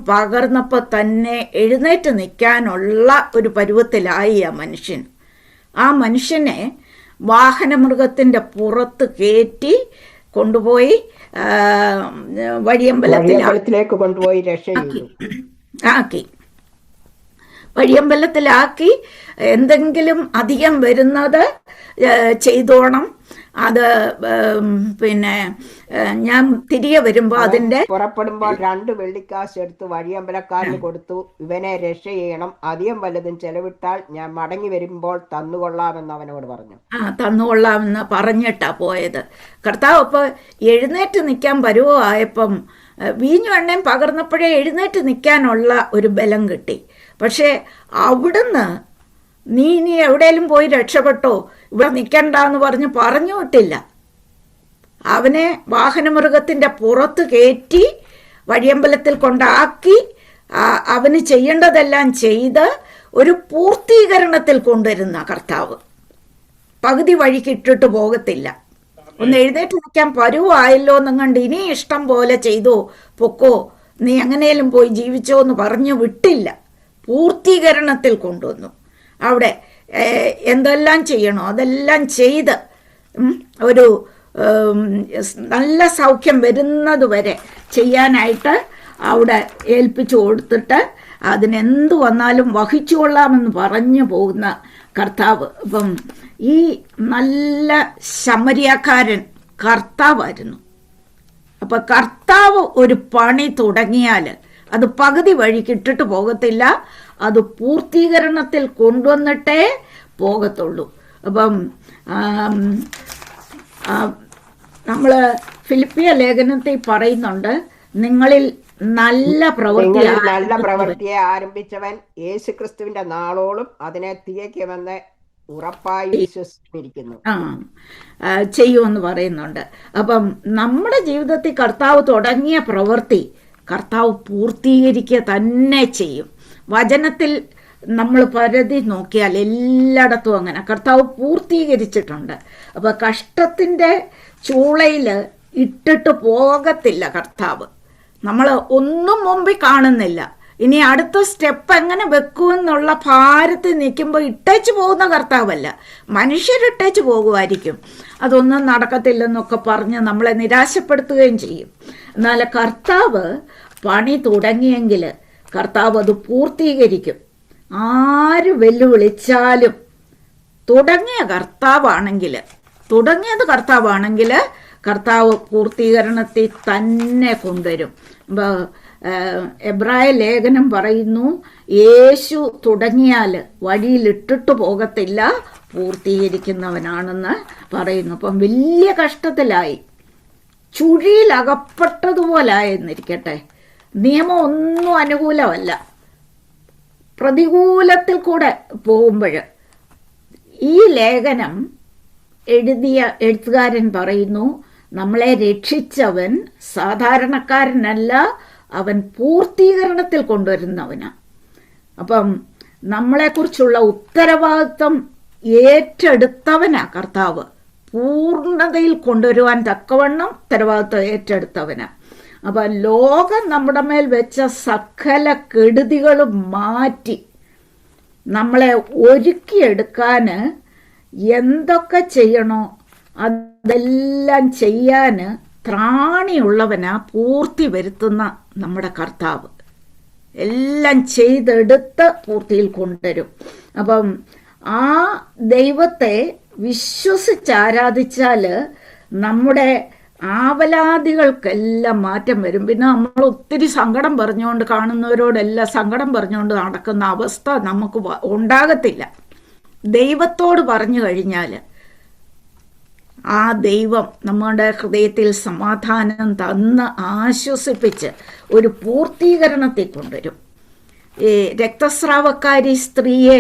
പകർന്നപ്പോൾ തന്നെ എഴുന്നേറ്റ് നിൽക്കാനുള്ള ഒരു പരുവത്തിലായി ആ മനുഷ്യനെ വാഹനമൃഗത്തിൻ്റെ പുറത്ത് കയറ്റി കൊണ്ടുപോയി വഴിയമ്പലത്തിലേക്ക് കൊണ്ടുപോയി ആക്കി. വഴിയമ്പലത്തിലാക്കി എന്തെങ്കിലും അധികം വരുന്നത് ചെയ്തോണം, അത് പിന്നെ ഞാൻ തിരികെ വരുമ്പോൾ അതിൻ്റെ പുറപ്പെടുമ്പോൾ 2 വെള്ളിക്കാശ് എടുത്ത് വഴിയമ്പലക്കാരന് കൊടുത്തു. ഇവനെ രക്ഷ ചെയ്യണം, അധികം വല്ലതും ചെലവിട്ടാൽ ഞാൻ മടങ്ങി വരുമ്പോൾ തന്നുകൊള്ളാമെന്ന് അവനോട് പറഞ്ഞു. തന്നുകൊള്ളാമെന്ന് പറഞ്ഞിട്ടാ പോയത്. കർത്താവ് ഇപ്പോൾ എഴുന്നേറ്റ് നിൽക്കാൻ പരുവമായപ്പം വീഞ്ഞു എണ്ണയും പകർന്നപ്പോഴേ എഴുന്നേറ്റ് നിൽക്കാനുള്ള ഒരു ബലം കിട്ടി. പക്ഷേ അവിടുന്ന് നീ ഇനി എവിടെയെങ്കിലും പോയി രക്ഷപ്പെട്ടോ, ഇവിടെ നിൽക്കണ്ടെന്ന് പറഞ്ഞു വിട്ടില്ല. അവനെ വാഹനമൃഗത്തിൻ്റെ പുറത്ത് കയറ്റി വഴിയമ്പലത്തിൽ കൊണ്ടാക്കി അവന് ചെയ്യേണ്ടതെല്ലാം ചെയ്ത് ഒരു പൂർത്തീകരണത്തിൽ കൊണ്ടുവരുന്ന കർത്താവ് പകുതി വഴിക്ക് ഇട്ടിട്ട് പോകത്തില്ല. ഒന്ന് എഴുന്നേറ്റ് നിൽക്കാൻ പരുവായല്ലോ എന്നും കണ്ട് ഇനി ഇഷ്ടം പോലെ ചെയ്തോ പൊക്കോ, നീ എങ്ങനെയും പോയി ജീവിച്ചോ എന്ന് പറഞ്ഞു വിട്ടില്ല. പൂർത്തീകരണത്തിൽ കൊണ്ടുവന്നു. അവിടെ എന്തെല്ലാം ചെയ്യണോ അതെല്ലാം ചെയ്ത് ഒരു നല്ല സൗഖ്യം വരുന്നത് വരെ ചെയ്യാനായിട്ട് അവിടെ ഏൽപ്പിച്ചു കൊടുത്തിട്ട് അതിനെന്ത് വന്നാലും വഹിച്ചു കൊള്ളാമെന്ന് പറഞ്ഞു പോകുന്ന കർത്താവ്. അപ്പം ഈ നല്ല ശമരിയാക്കാരൻ കർത്താവായിരുന്നു. അപ്പം കർത്താവ് ഒരു പണി തുടങ്ങിയാൽ അത് പകുതി വഴിക്ക് ഇട്ടിട്ട് പോകത്തില്ല, അത് പൂർത്തീകരണത്തിൽ കൊണ്ടുവന്നിട്ടേ പോകത്തുള്ളൂ. അപ്പം നമ്മൾ ഫിലിപ്പിയ ലേഖനത്തിൽ പറയുന്നുണ്ട്, നിങ്ങളിൽ നല്ല പ്രവൃത്തിയെ ആരംഭിച്ചവൻ യേശുക്രിസ്തുവിന്റെ നാളോളം അതിനെ തികയ്ക്കുമെന്ന് ഉറപ്പായി വിശ്വസിച്ചിരിക്കുന്നു. ചെയ്യുമെന്ന് പറയുന്നുണ്ട്. അപ്പം നമ്മുടെ ജീവിതത്തിൽ കർത്താവ് തുടങ്ങിയ പ്രവൃത്തി കർത്താവ് പൂർത്തീകരിക്കുക തന്നെ ചെയ്യും. വചനത്തിൽ നമ്മൾ പരതി നോക്കിയാൽ എല്ലായിടത്തും അങ്ങനെ കർത്താവ് പൂർത്തീകരിച്ചിട്ടുണ്ട്. അപ്പോൾ കഷ്ടത്തിൻ്റെ ചൂളയിൽ ഇട്ടിട്ട് പോകത്തില്ല കർത്താവ്. നമ്മൾ ഒന്നും മുമ്പിൽ കാണുന്നില്ല, ഇനി അടുത്ത സ്റ്റെപ്പ് എങ്ങനെ വെക്കുമെന്നുള്ള ഭാരത്തിൽ നിൽക്കുമ്പോൾ ഇട്ടേച്ച് പോകുന്ന കർത്താവല്ല, മനുഷ്യരിട്ടേച്ച് പോകുമായിരിക്കും. അതൊന്നും നടക്കത്തില്ലെന്നൊക്കെ പറഞ്ഞ് നമ്മളെ നിരാശപ്പെടുത്തുകയും ചെയ്യും. എന്നാൽ കർത്താവ് പണി തുടങ്ങിയെങ്കിൽ കർത്താവ് അത് പൂർത്തീകരിക്കും. ആര് വെല്ലുവിളിച്ചാലും തുടങ്ങിയത് കർത്താവാണെങ്കിൽ കർത്താവ് പൂർത്തീകരണത്തിൽ തന്നെ കൊണ്ടുവരും. എബ്രായ ലേഖനം പറയുന്നു, യേശു തുടങ്ങിയാൽ വഴിയിലിട്ടിട്ട് പോകത്തില്ല, പൂർത്തീകരിക്കുന്നവനാണെന്ന് പറയുന്നു. അപ്പം വലിയ കഷ്ടത്തിലായി, ചുഴിയിൽ അകപ്പെട്ടതുപോലായെന്നിരിക്കട്ടെ, നിയമം ഒന്നും അനുകൂലമല്ല, പ്രതികൂലത്തിൽ കൂടെ പോകുമ്പോൾ ഈ ലേഖനം എഴുതിയ എഴുത്തുകാരൻ പറയുന്നു, നമ്മളെ രക്ഷിച്ചവൻ സാധാരണക്കാരനല്ല, അവൻ പൂർത്തീകരണത്തിൽ കൊണ്ടുവരുന്നവനാണ്. അപ്പം നമ്മളെക്കുറിച്ചുള്ള ഉത്തരവാദിത്വം ഏറ്റെടുത്തവനാ കർത്താവ്, പൂർണ്ണതയിൽ കൊണ്ടുവരുവാൻ തക്കവണ്ണം ഉത്തരവാദിത്വം ഏറ്റെടുത്തവനാ. അപ്പം ലോകം നമ്മുടെ മേൽ വെച്ച സകല കെടുതികളും മാറ്റി നമ്മളെ ഒരുക്കിയെടുക്കാൻ എന്തൊക്കെ ചെയ്യണോ അതെല്ലാം ചെയ്യാൻ ത്രാണിയുള്ളവനാ പൂർത്തി വരുത്തുന്ന നമ്മുടെ കർത്താവ്. എല്ലാം ചെയ്തെടുത്ത് പൂർത്തിയിൽ കൊണ്ടുവരും. അപ്പം ആ ദൈവത്തെ വിശ്വസിച്ചാരാധിച്ചാൽ നമ്മുടെ ആവലാദികൾക്കെല്ലാം മാറ്റം വരും. പിന്നെ നമ്മൾ ഒത്തിരി സങ്കടം പറഞ്ഞുകൊണ്ട് കാണുന്നവരോടെല്ലാം സങ്കടം പറഞ്ഞുകൊണ്ട് നടക്കുന്ന അവസ്ഥ നമുക്ക് ഉണ്ടാകത്തില്ല. ദൈവത്തോട് പറഞ്ഞു കഴിഞ്ഞാൽ ആ ദൈവം നമ്മുടെ ഹൃദയത്തിൽ സമാധാനം തന്ന് ആശ്വസിപ്പിച്ച് ഒരു പൂർത്തീകരണത്തിൽ കൊണ്ടുവരും. ഈ രക്തസ്രാവക്കാരി സ്ത്രീയെ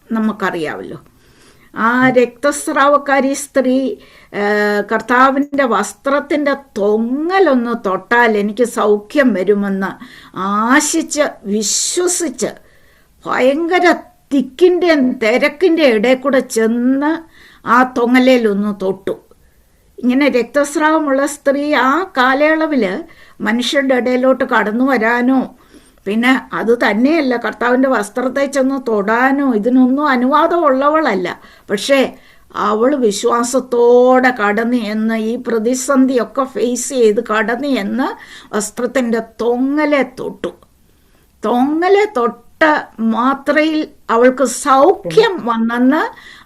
നമുക്കറിയാമല്ലോ. ആ രക്തസ്രാവക്കാരി സ്ത്രീ കർത്താവിൻ്റെ വസ്ത്രത്തിൻ്റെ തൊങ്ങലൊന്ന് തൊട്ടാൽ എനിക്ക് സൗഖ്യം വരുമെന്ന് ആശിച്ച് വിശ്വസിച്ച് ഭയങ്കര തിക്കിൻ്റെയും തിരക്കിൻ്റെ ഇടയിൽ കൂടെ ചെന്ന് ആ തൊങ്ങലേലൊന്ന് തൊട്ടു. ഇങ്ങനെ രക്തസ്രാവമുള്ള സ്ത്രീ ആ കാലയളവിൽ മനുഷ്യരുടെ ഇടയിലോട്ട് കടന്നു വരാനോ പിന്നെ അത് തന്നെയല്ല കർത്താവിൻ്റെ വസ്ത്രത്തെ ചെന്ന് തൊടാനോ ഇതിനൊന്നും അനുവാദമുള്ളവളല്ല. പക്ഷേ അവൾ വിശ്വാസത്തോടെ കടന്നു എന്ന് ഈ പ്രതിസന്ധിയൊക്കെ ഫേസ് ചെയ്ത് കടന്നു എന്ന് വസ്ത്രത്തിൻ്റെ തൊങ്ങലെ തൊട്ടു. തൊങ്ങലെ തൊട്ട മാത്രയിൽ അവൾക്ക് സൗഖ്യം വന്നെന്ന്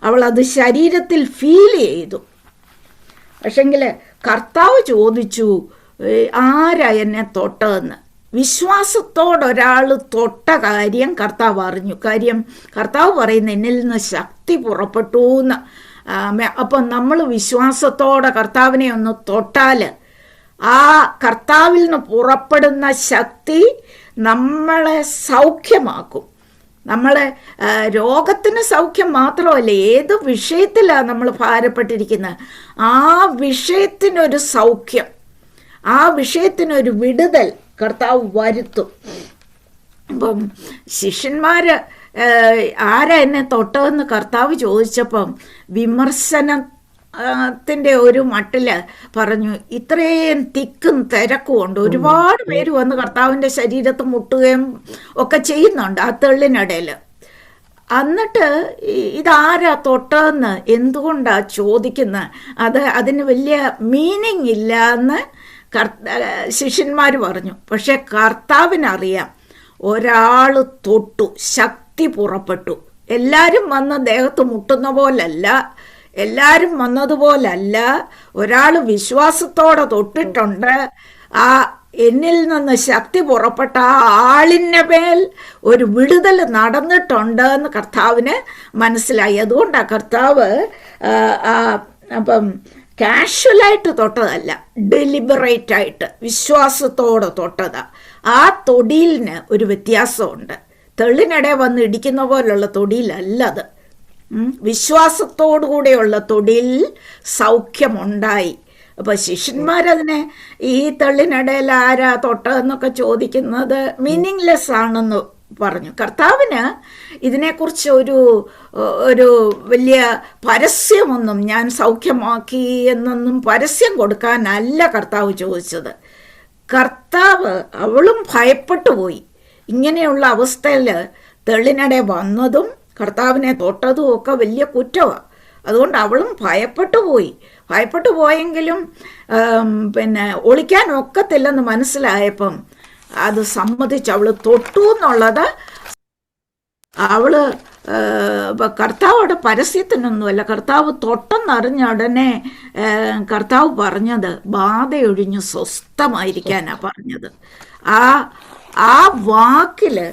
അവൾ അത് ശരീരത്തിൽ ഫീൽ ചെയ്തു. പക്ഷെങ്കിൽ കർത്താവ് ചോദിച്ചു, ആരാ എന്നെ തൊട്ടതെന്ന്. വിശ്വാസത്തോടൊരാൾ തൊട്ട കാര്യം കർത്താവ് അറിഞ്ഞു. കാര്യം കർത്താവ് പറയുന്ന എന്നിൽ നിന്ന് ശക്തി പുറപ്പെട്ടു എന്ന്. അപ്പം നമ്മൾ വിശ്വാസത്തോടെ കർത്താവിനെ ഒന്ന് തൊട്ടാൽ ആ കർത്താവിൽ നിന്ന് പുറപ്പെടുന്ന ശക്തി നമ്മളെ സൗഖ്യമാക്കും. നമ്മളെ രോഗത്തിന് സൗഖ്യം മാത്രമല്ല, ഏത് വിഷയത്തിലാണ് നമ്മൾ ഭാരപ്പെട്ടിരിക്കുന്നത് ആ വിഷയത്തിനൊരു സൗഖ്യം, ആ വിഷയത്തിനൊരു വിടുതൽ കർത്താവ് വരുത്തും. അപ്പം ശിഷ്യന്മാർ ആരാ എന്നെ തൊട്ടതെന്ന് കർത്താവ് ചോദിച്ചപ്പം വിമർശനത്തിൻ്റെ ഒരു മട്ടിൽ പറഞ്ഞു. ഇത്രയും തിക്കും തിരക്കും ഉണ്ട്, ഒരുപാട് പേര് വന്ന് കർത്താവിൻ്റെ ശരീരത്ത് മുട്ടുകയും ഒക്കെ ചെയ്യുന്നുണ്ട് ആ തെള്ളിനിടയിൽ. എന്നിട്ട് ഇതാരാ തൊട്ടതെന്ന് എന്തുകൊണ്ടാണ് ചോദിക്കുന്നത്? അതിന് വലിയ മീനിങ് ഇല്ല എന്ന് ശിഷ്യന്മാർ പറഞ്ഞു. പക്ഷെ കർത്താവിനറിയാം, ഒരാൾ തൊട്ടു, ശക്തി പുറപ്പെട്ടു. എല്ലാവരും വന്ന് ദേഹത്ത് മുട്ടുന്ന പോലല്ല, എല്ലാവരും വന്നതുപോലല്ല, ഒരാൾ വിശ്വാസത്തോടെ തൊട്ടിട്ടുണ്ട്. ആ എന്നിൽ നിന്ന് ശക്തി പുറപ്പെട്ട ആ ആളിൻ്റെ മേൽ ഒരു വിടുതൽ നടന്നിട്ടുണ്ട് എന്ന് കർത്താവിന് മനസ്സിലായി. അതുകൊണ്ടാണ് കർത്താവ് അപ്പം കാഷ്വലായിട്ട് തൊട്ടതല്ല, ഡെലിബറേറ്റ് ആയിട്ട് വിശ്വാസത്തോടെ തൊട്ടതാ. ആ തൊടിയിലിന് ഒരു വ്യത്യാസമുണ്ട്. തെള്ളിനിടെ വന്ന് ഇടിക്കുന്ന പോലുള്ള തൊടിയിലല്ല അത്. വിശ്വാസത്തോടു കൂടെയുള്ള തൊടിയിൽ സൗഖ്യമുണ്ടായി. അപ്പോൾ ശിഷ്യന്മാരതിനെ ഈ തെള്ളിനിടയിൽ ആരാ തൊട്ടതെന്നൊക്കെ ചോദിക്കുന്നത് മീനിങ്ലെസ് ആണെന്ന് പറഞ്ഞു. കർത്താവിന് ഇതിനെക്കുറിച്ച് ഒരു വലിയ പരസ്യമൊന്നും, ഞാൻ സൗഖ്യമാക്കി എന്നൊന്നും പരസ്യം കൊടുക്കാനല്ല കർത്താവ് ചോദിച്ചത്. കർത്താവ് അവളും ഭയപ്പെട്ടു പോയി. ഇങ്ങനെയുള്ള അവസ്ഥയിൽ തെള്ളിനിടെ വന്നതും കർത്താവിനെ തൊട്ടതും ഒക്കെ വലിയ കുറ്റമാണ്. അതുകൊണ്ട് അവളും ഭയപ്പെട്ടു പോയെങ്കിലും ഒളിക്കാൻ ഒക്കത്തില്ലെന്ന് മനസ്സിലായപ്പം അത് സമ്മതിച്ച് അവൾ തൊട്ടു എന്നുള്ളത്. അവള് കർത്താവോടെ പരസ്യത്തിനൊന്നുമല്ല, കർത്താവ് തൊട്ടെന്നറിഞ്ഞ ഉടനെ കർത്താവ് പറഞ്ഞത് ബാധയൊഴിഞ്ഞ് സ്വസ്ഥമായിരിക്കാനാണ് പറഞ്ഞത്. ആ വാക്കില്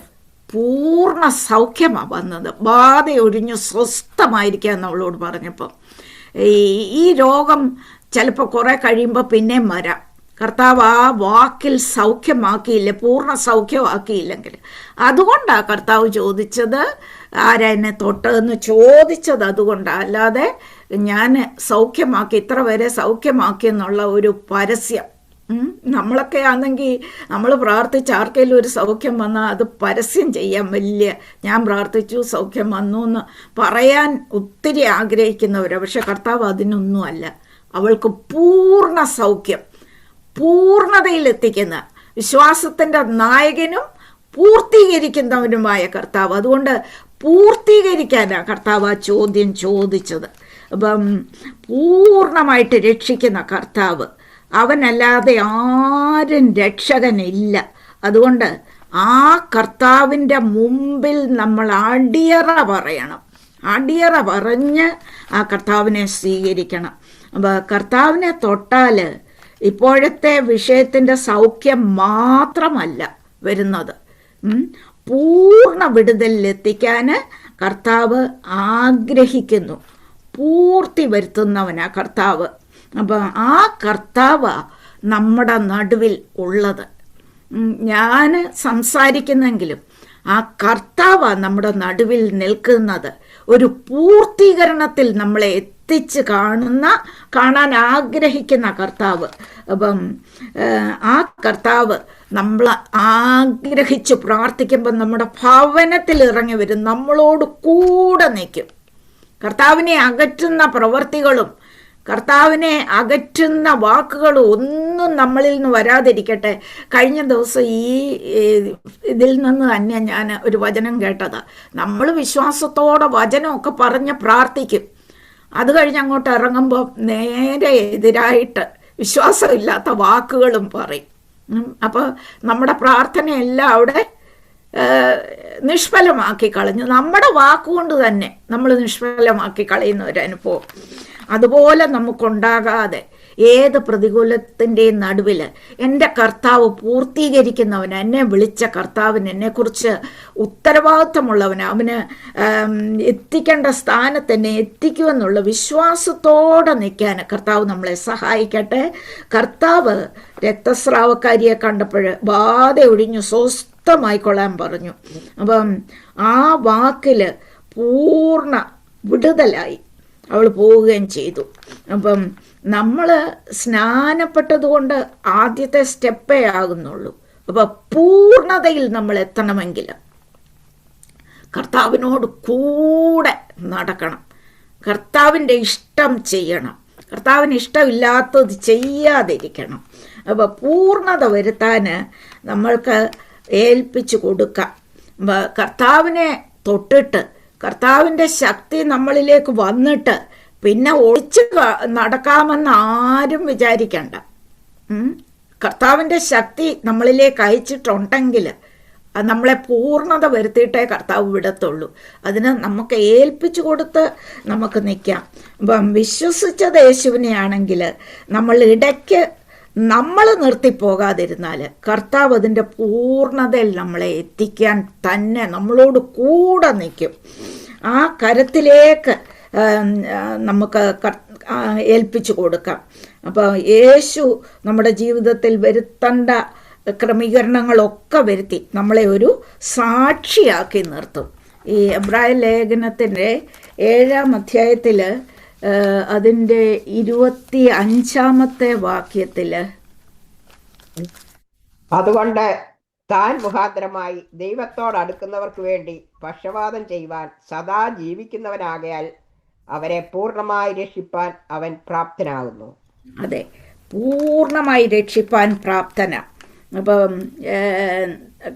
പൂർണ്ണ സൗഖ്യമാണ് വന്നത്. ബാധയൊഴിഞ്ഞ് സ്വസ്ഥമായിരിക്കാൻ അവളോട് പറഞ്ഞപ്പം ഈ രോഗം ചിലപ്പോൾ കുറെ കഴിയുമ്പോൾ പിന്നെയും വരാം. കർത്താവ് ആ വാക്കിൽ സൗഖ്യമാക്കിയില്ല, പൂർണ്ണ സൗഖ്യമാക്കിയില്ലെങ്കിൽ. അതുകൊണ്ടാണ് കർത്താവ് ചോദിച്ചത് ആരാ എന്നെ തൊട്ടതെന്ന് ചോദിച്ചത്. അതുകൊണ്ടാണ്, അല്ലാതെ ഞാൻ സൗഖ്യമാക്കി, ഇത്ര വരെ സൗഖ്യമാക്കി എന്നുള്ള ഒരു പരസ്യം. നമ്മളൊക്കെ ആണെങ്കിൽ നമ്മൾ പ്രാർത്ഥിച്ച് ആർക്കെങ്കിലും ഒരു സൗഖ്യം വന്നാൽ അത് പരസ്യം ചെയ്യാൻ വലിയ, ഞാൻ പ്രാർത്ഥിച്ചു സൗഖ്യം വന്നു എന്ന് പറയാൻ ഒത്തിരി ആഗ്രഹിക്കുന്നവരാണ്. പക്ഷെ കർത്താവ് അതിനൊന്നുമല്ല. അവൾക്ക് പൂർണ്ണ സൗഖ്യം, പൂർണ്ണതയിലെത്തിക്കുന്ന വിശ്വാസത്തിൻ്റെ നായകനും പൂർത്തീകരിക്കുന്നവനുമായ കർത്താവ്. അതുകൊണ്ട് പൂർത്തീകരിക്കാനാണ് കർത്താവ് ആ ചോദ്യം ചോദിച്ചത്. അപ്പം പൂർണ്ണമായിട്ട് രക്ഷിക്കുന്ന കർത്താവ്, അവനല്ലാതെ ആരും രക്ഷകനില്ല. അതുകൊണ്ട് ആ കർത്താവിൻ്റെ മുമ്പിൽ നമ്മൾ അടിയറ പറയണം, അടിയറ പറഞ്ഞ് ആ കർത്താവിനെ സ്വീകരിക്കണം. അപ്പോൾ കർത്താവിനെ തൊട്ടാൽ ഇപ്പോഴത്തെ വിഷയത്തിൻ്റെ സൗഖ്യം മാത്രമല്ല വരുന്നത്, പൂർണ്ണ വിടുതലിലെത്തിക്കാൻ കർത്താവ് ആഗ്രഹിക്കുന്നു. പൂർത്തി വരുത്തുന്നവനാ കർത്താവ്. അപ്പം ആ കർത്താവ് നമ്മുടെ നടുവിൽ ഉള്ളത്. ഞാൻ സംസാരിക്കുന്നെങ്കിലും ആ കർത്താവ് നമ്മുടെ നടുവിൽ നിൽക്കുന്നത്. ഒരു പൂർത്തീകരണത്തിൽ നമ്മളെ എത്തിച്ച് കാണാൻ ആഗ്രഹിക്കുന്ന കർത്താവ്. അപ്പം ആ കർത്താവ് നമ്മൾ ആഗ്രഹിച്ച് പ്രാർത്ഥിക്കുമ്പോൾ നമ്മുടെ ഭവനത്തിൽ ഇറങ്ങി വരും, നമ്മളോട് കൂടെ നിൽക്കും. കർത്താവിനെ അകറ്റുന്ന പ്രവൃത്തികളും കർത്താവിനെ അകറ്റുന്ന വാക്കുകളും ഒന്നും നമ്മളിൽ നിന്ന് വരാതിരിക്കട്ടെ. കഴിഞ്ഞ ദിവസം ഇതിൽ നിന്ന് തന്നെ ഞാൻ ഒരു വചനം കേട്ടതാണ്. നമ്മൾ വിശ്വാസത്തോടെ വചനമൊക്കെ പറഞ്ഞ് പ്രാർത്ഥിക്കും, അത് കഴിഞ്ഞ് അങ്ങോട്ട് ഇറങ്ങുമ്പോൾ നേരെ എതിരായിട്ട് വിശ്വാസമില്ലാത്ത വാക്കുകളും പറയും. അപ്പോൾ നമ്മുടെ പ്രാർത്ഥനയെല്ലാം അവിടെ നിഷ്ഫലമാക്കി കളഞ്ഞു. നമ്മുടെ വാക്കുകൊണ്ട് തന്നെ നമ്മൾ നിഷ്ഫലമാക്കി കളയുന്ന ഒരു അനുഭവം അതുപോലെ നമുക്കുണ്ടാകാതെ ഏത് പ്രതികൂലത്തിൻ്റെയും നടുവിൽ എൻ്റെ കർത്താവ് പൂർത്തീകരിക്കുന്നവൻ, എന്നെ വിളിച്ച കർത്താവിന് എന്നെക്കുറിച്ച് ഉത്തരവാദിത്വമുള്ളവന്, അവന് എത്തിക്കേണ്ട സ്ഥാനത്ത് എന്നെ എത്തിക്കുമെന്നുള്ള വിശ്വാസത്തോടെ നിൽക്കാൻ കർത്താവ് നമ്മളെ സഹായിക്കട്ടെ. കർത്താവ് രക്തസ്രാവക്കാരിയെ കണ്ടപ്പോൾ ബാധ ഒഴിഞ്ഞു സ്വസ്ഥമായിക്കൊള്ളാൻ പറഞ്ഞു. അപ്പം ആ വാക്കിൽ പൂർണ്ണ വിടുതലായി അവൾ പോവുകയും ചെയ്തു. അപ്പം നമ്മൾ സ്നാനപ്പെട്ടതുകൊണ്ട് ആദ്യത്തെ സ്റ്റെപ്പേ ആകുന്നുള്ളൂ. അപ്പം പൂർണ്ണതയിൽ നമ്മൾ എത്തണമെങ്കിൽ കർത്താവിനോട് കൂടെ നടക്കണം, കർത്താവിൻ്റെ ഇഷ്ടം ചെയ്യണം, കർത്താവിന് ഇഷ്ടമില്ലാത്തത് ചെയ്യാതിരിക്കണം. അപ്പോൾ പൂർണ്ണത വരുത്താൻ നമ്മൾക്ക് ഏൽപ്പിച്ചു കൊടുക്കാം. കർത്താവിനെ തൊട്ടിട്ട് കർത്താവിൻ്റെ ശക്തി നമ്മളിലേക്ക് വന്നിട്ട് പിന്നെ ഒളിച്ച് നടക്കാമെന്ന് ആരും വിചാരിക്കണ്ട. കർത്താവിൻ്റെ ശക്തി നമ്മളിലേക്ക് അയച്ചിട്ടുണ്ടെങ്കിൽ നമ്മളെ പൂർണ്ണത വരുത്തിയിട്ടേ കർത്താവ് വിടത്തുള്ളൂ. അതിന് നമുക്ക് ഏൽപ്പിച്ചു കൊടുത്ത് നമുക്ക് നിൽക്കാം. അപ്പം വിശ്വസിച്ചത് യേശുവിനെയാണെങ്കിൽ നമ്മൾ ഇടയ്ക്ക് നമ്മൾ നിർത്തിപ്പോകാതിരുന്നാൽ കർത്താവ് അതിൻ്റെ പൂർണ്ണതയിൽ നമ്മളെ എത്തിക്കാൻ തന്നെ നമ്മളോട് കൂടെ നിൽക്കും. ആ കരത്തിലേക്ക് നമുക്ക് ഏൽപ്പിച്ചു കൊടുക്കാം. അപ്പോൾ യേശു നമ്മുടെ ജീവിതത്തിൽ വരുത്തേണ്ട ക്രമീകരണങ്ങളൊക്കെ വരുത്തി നമ്മളെ ഒരു സാക്ഷിയാക്കി നിർത്തും. ഈ എബ്രായ ലേഖനത്തിൻ്റെ 7-ാം അധ്യായത്തിൽ അതിൻ്റെ 25-ാമത്തെ വാക്യത്തിൽ, അതുകൊണ്ട് താൻ മുഖാന്തരമായി ദൈവത്തോടടുക്കുന്നവർക്ക് വേണ്ടി പക്ഷപാതം ചെയ്യുവാൻ സദാ ജീവിക്കുന്നവനാകയാൽ അവരെ പൂർണ്ണമായി രക്ഷിപ്പാൻ അവൻ പ്രാപ്തനാകുന്നു. അതെ, പൂർണ്ണമായി രക്ഷിപ്പാൻ പ്രാപ്തന. അപ്പം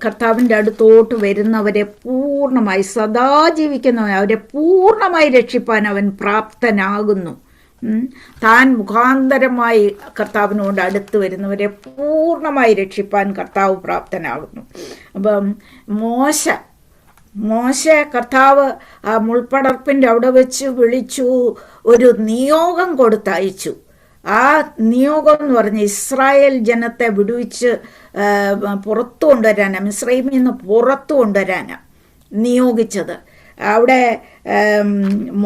കർത്താവിൻ്റെ അടുത്തോട്ട് വരുന്നവരെ പൂർണ്ണമായി, സദാ ജീവിക്കുന്നവൻ അവരെ പൂർണ്ണമായി രക്ഷിപ്പാൻ അവൻ പ്രാപ്തനാകുന്നു. താൻ മുഖാന്തരമായി കർത്താവിനോട് അടുത്ത് വരുന്നവരെ പൂർണ്ണമായി രക്ഷിപ്പാൻ കർത്താവ് പ്രാപ്തനാകുന്നു. അപ്പം മോശ കർത്താവ് ആ മുൾപ്പടർപ്പിൻ്റെ അവിടെ വെച്ച് വിളിച്ചു, ഒരു നിയോഗം കൊടുത്തയച്ചു. ആ നിയോഗം എന്ന് പറഞ്ഞ് ഇസ്രായേൽ ജനത്തെ വിടുവിച്ച് പുറത്തു കൊണ്ടുവരാനാണ്, മിസ്രൈമിൽ നിന്ന് പുറത്തു കൊണ്ടുവരാനാണ് നിയോഗിച്ചത്. അവിടെ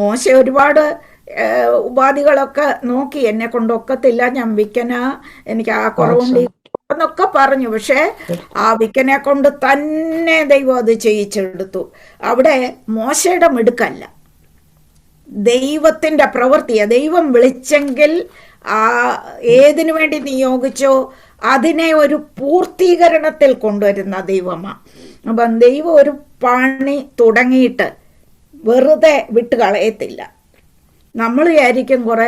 മോശ ഒരുപാട് ഉപാധികളൊക്കെ നോക്കി, എന്നെ കൊണ്ടൊക്കത്തില്ല, ഞാൻ വിക്കനാ, എനിക്ക് ആ കുറവുണ്ട് എന്നൊക്കെ പറഞ്ഞു. പക്ഷേ ആ വിക്കനെ കൊണ്ട് തന്നെ ദൈവം അത് ചെയ്യിച്ചെടുത്തു. അവിടെ മോശയുടെ മിടുക്കല്ല, ദൈവത്തിൻ്റെ പ്രവൃത്തിയാണ്. ദൈവം വിളിച്ചെങ്കിൽ ഏതിനു വേണ്ടി നിയോഗിച്ചോ അതിനെ ഒരു പൂർത്തീകരണത്തിൽ കൊണ്ടുവരുന്ന ദൈവമാണ്. അപ്പം ദൈവം ഒരു പണി തുടങ്ങിയിട്ട് വെറുതെ വിട്ട് കളയത്തില്ല. നമ്മൾ വിചാരിക്കും കുറേ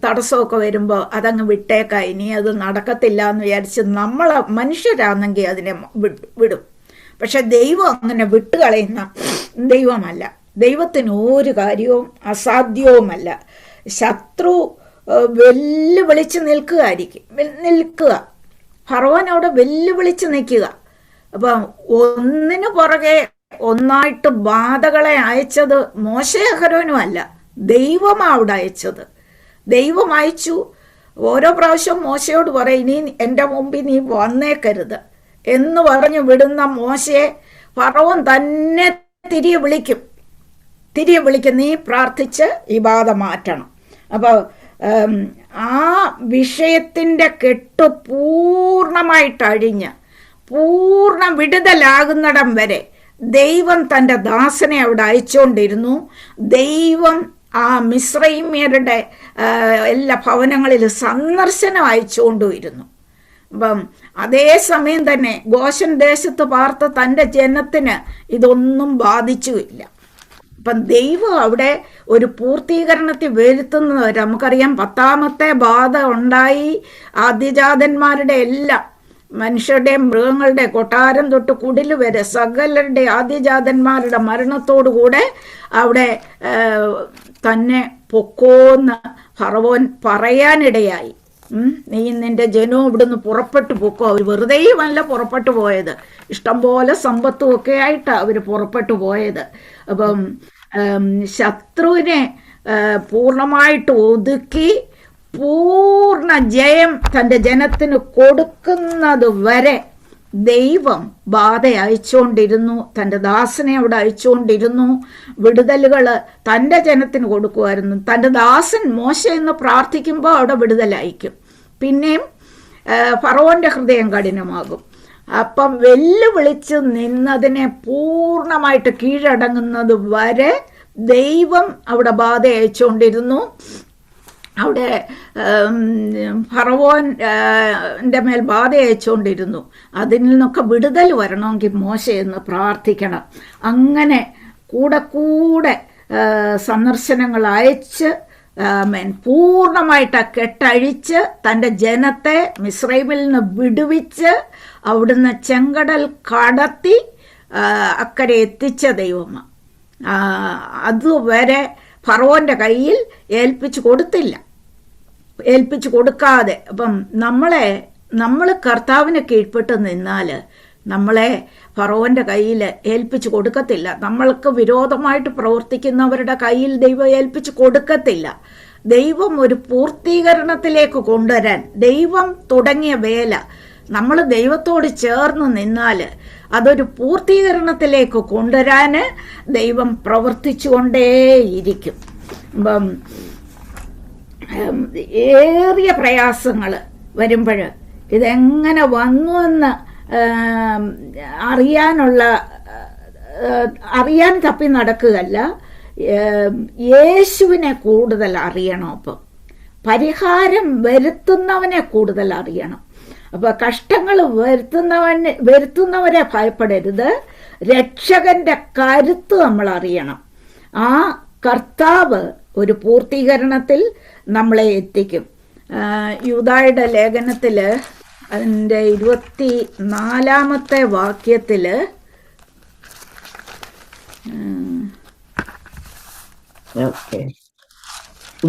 തടസ്സമൊക്കെ വരുമ്പോൾ അതങ്ങ് വിട്ടേക്കാം, ഇനി അത് നടക്കത്തില്ല എന്ന് വിചാരിച്ച് നമ്മൾ മനുഷ്യരാണെങ്കിൽ അതിനെ വിടും. പക്ഷെ ദൈവം അങ്ങനെ വിട്ടുകളയുന്ന ദൈവമല്ല. ദൈവത്തിന് ഒരു കാര്യവും അസാധ്യവുമല്ല. ശത്രു വെല്ലുവിളിച്ച് നിൽക്കുക, ഫറവോൻ അവിടെ വെല്ലുവിളിച്ച് നിൽക്കുക. അപ്പം ഒന്നിനു പുറകെ ഒന്നായിട്ട് ബാധകളെ അയച്ചത് മോശയും അഹരോനും അല്ല, ദൈവമാണ് അവിടെ അയച്ചത്. ദൈവം അയച്ചു. ഓരോ പ്രാവശ്യം മോശയോട് പറയും, ഇനി എൻ്റെ മുമ്പിൽ നീ വന്നേക്കരുത് എന്ന് പറഞ്ഞു വിടുന്ന മോശയെ ഫറവോൻ തന്നെ തിരികെ വിളിക്കും, നീ പ്രാർത്ഥിച്ച് ഈ ബാധ മാറ്റണം. അപ്പോൾ ആ വിഷയത്തിൻ്റെ കെട്ട് പൂർണ്ണമായിട്ട് അഴിഞ്ഞ് പൂർണ്ണ വിടുതലാകുന്നിടം വരെ ദൈവം തൻ്റെ ദാസനെ അവിടെ അയച്ചുകൊണ്ടിരുന്നു. ദൈവം ആ മിസ്രൈമ്യരുടെ എല്ലാ ഭവനങ്ങളിലും സന്ദർശനം അയച്ചുകൊണ്ടുമിരുന്നു. അപ്പം അതേസമയം തന്നെ ഗോശൻ ദേശത്ത് പാർത്ത തൻ്റെ ജനത്തിന് ഇതൊന്നും ബാധിച്ചുമില്ല. അപ്പം ദൈവം അവിടെ ഒരു പൂർത്തീകരണത്തിൽ വരുത്തുന്നത് നമുക്കറിയാം. 10ാമത്തെ ബാധ ഉണ്ടായി. ആദ്യജാതന്മാരുടെ എല്ലാം, മനുഷ്യരുടെയും മൃഗങ്ങളുടെയും കൊട്ടാരം തൊട്ട് കുടിൽ വരെ സകലരുടെ ആദ്യജാതന്മാരുടെ മരണത്തോടുകൂടെ അവിടെ തന്നെ പൊക്കോന്ന് ഫറവോൻ പറയാനിടയായി. നീ നിന്റെ ജനവും ഇവിടുന്ന് പുറപ്പെട്ടു പൊക്കോ. അവർ വെറുതെയുമല്ല പുറപ്പെട്ടു പോയത്, ഇഷ്ടംപോലെ സമ്പത്തും ഒക്കെ ആയിട്ടാണ് അവർ പുറപ്പെട്ടു പോയത്. അപ്പം ശത്രുവിനെ പൂർണ്ണമായിട്ട് ഒതുക്കി പൂർണ്ണ ജയം തൻ്റെ ജനത്തിന് കൊടുക്കുന്നത് വരെ ദൈവം ബാധ അയച്ചുകൊണ്ടിരുന്നു. തൻ്റെ ദാസനെ അവിടെ അയച്ചുകൊണ്ടിരുന്നു. വിടുതലുകൾ തൻ്റെ ജനത്തിന് കൊടുക്കുമായിരുന്നു. തൻ്റെ ദാസൻ മോശ എന്ന് പ്രാർത്ഥിക്കുമ്പോൾ അവിടെ വിടുതലയക്കും. പിന്നെയും ഫറവോൻ്റെ ഹൃദയം കഠിനമാകും. അപ്പം വെല്ലുവിളിച്ച് നിന്നതിനെ പൂർണ്ണമായിട്ട് കീഴടങ്ങുന്നത് വരെ ദൈവം അവിടെ ബാധ അയച്ചുകൊണ്ടിരുന്നു. അവിടെ ഫറവോൻ്റെ മേൽ ബാധ അയച്ചുകൊണ്ടിരുന്നു. അതിൽ നിന്നൊക്കെ വിടുതൽ വരണമെങ്കിൽ മോശയെന്ന് പ്രാർത്ഥിക്കണം. അങ്ങനെ കൂടെ സന്ദർശനങ്ങൾ അയച്ച് പൂർണ്ണമായിട്ട് കെട്ടഴിച്ച് തൻ്റെ ജനത്തെ മിസ്രൈമിൽ നിന്ന് വിടുവിച്ച് അവിടുന്ന് ചെങ്കടൽ കടത്തി അക്കരെ എത്തിച്ച ദൈവമാണ്. അതുവരെ ഫറവോൻ്റെ കയ്യിൽ ഏൽപ്പിച്ചു കൊടുക്കാതെ അപ്പം നമ്മൾ കർത്താവിന് കീഴ്പ്പെട്ട് നിന്നാൽ നമ്മളെ ഫറവോൻ്റെ കയ്യിൽ ഏൽപ്പിച്ചു കൊടുക്കത്തില്ല. നമ്മൾക്ക് വിരോധമായിട്ട് പ്രവർത്തിക്കുന്നവരുടെ കയ്യിൽ ദൈവം ഏൽപ്പിച്ചു കൊടുക്കത്തില്ല. ദൈവം ഒരു പൂർത്തീകരണത്തിലേക്ക് കൊണ്ടുവരാൻ ദൈവം തുടങ്ങിയ വേല നമ്മൾ ദൈവത്തോട് ചേർന്ന് നിന്നാൽ അതൊരു പൂർത്തീകരണത്തിലേക്ക് കൊണ്ടുവരാൻ ദൈവം പ്രവർത്തിച്ചുകൊണ്ടേയിരിക്കും. അപ്പം ഏറിയ പ്രയാസങ്ങൾ വരുമ്പോൾ ഇതെങ്ങനെ വന്നു എന്ന് അറിയാൻ തപ്പി നടക്കുകയല്ല, യേശുവിനെ കൂടുതൽ അറിയണം. അപ്പം പരിഹാരം വരുത്തുന്നവനെ കൂടുതൽ അറിയണം. അപ്പോൾ കഷ്ടങ്ങൾ വരുത്തുന്നവരെ ഭയപ്പെടരുത്. രക്ഷകന്റെ കരുത്ത് നമ്മൾ അറിയണം. ആ കർത്താവ് ഒരു പൂർത്തീകരണത്തിൽ നമ്മളെ എത്തിക്കും. യൂദായുടെ ലേഖനത്തിൽ അതിൻ്റെ 24 വാക്യത്തിൽ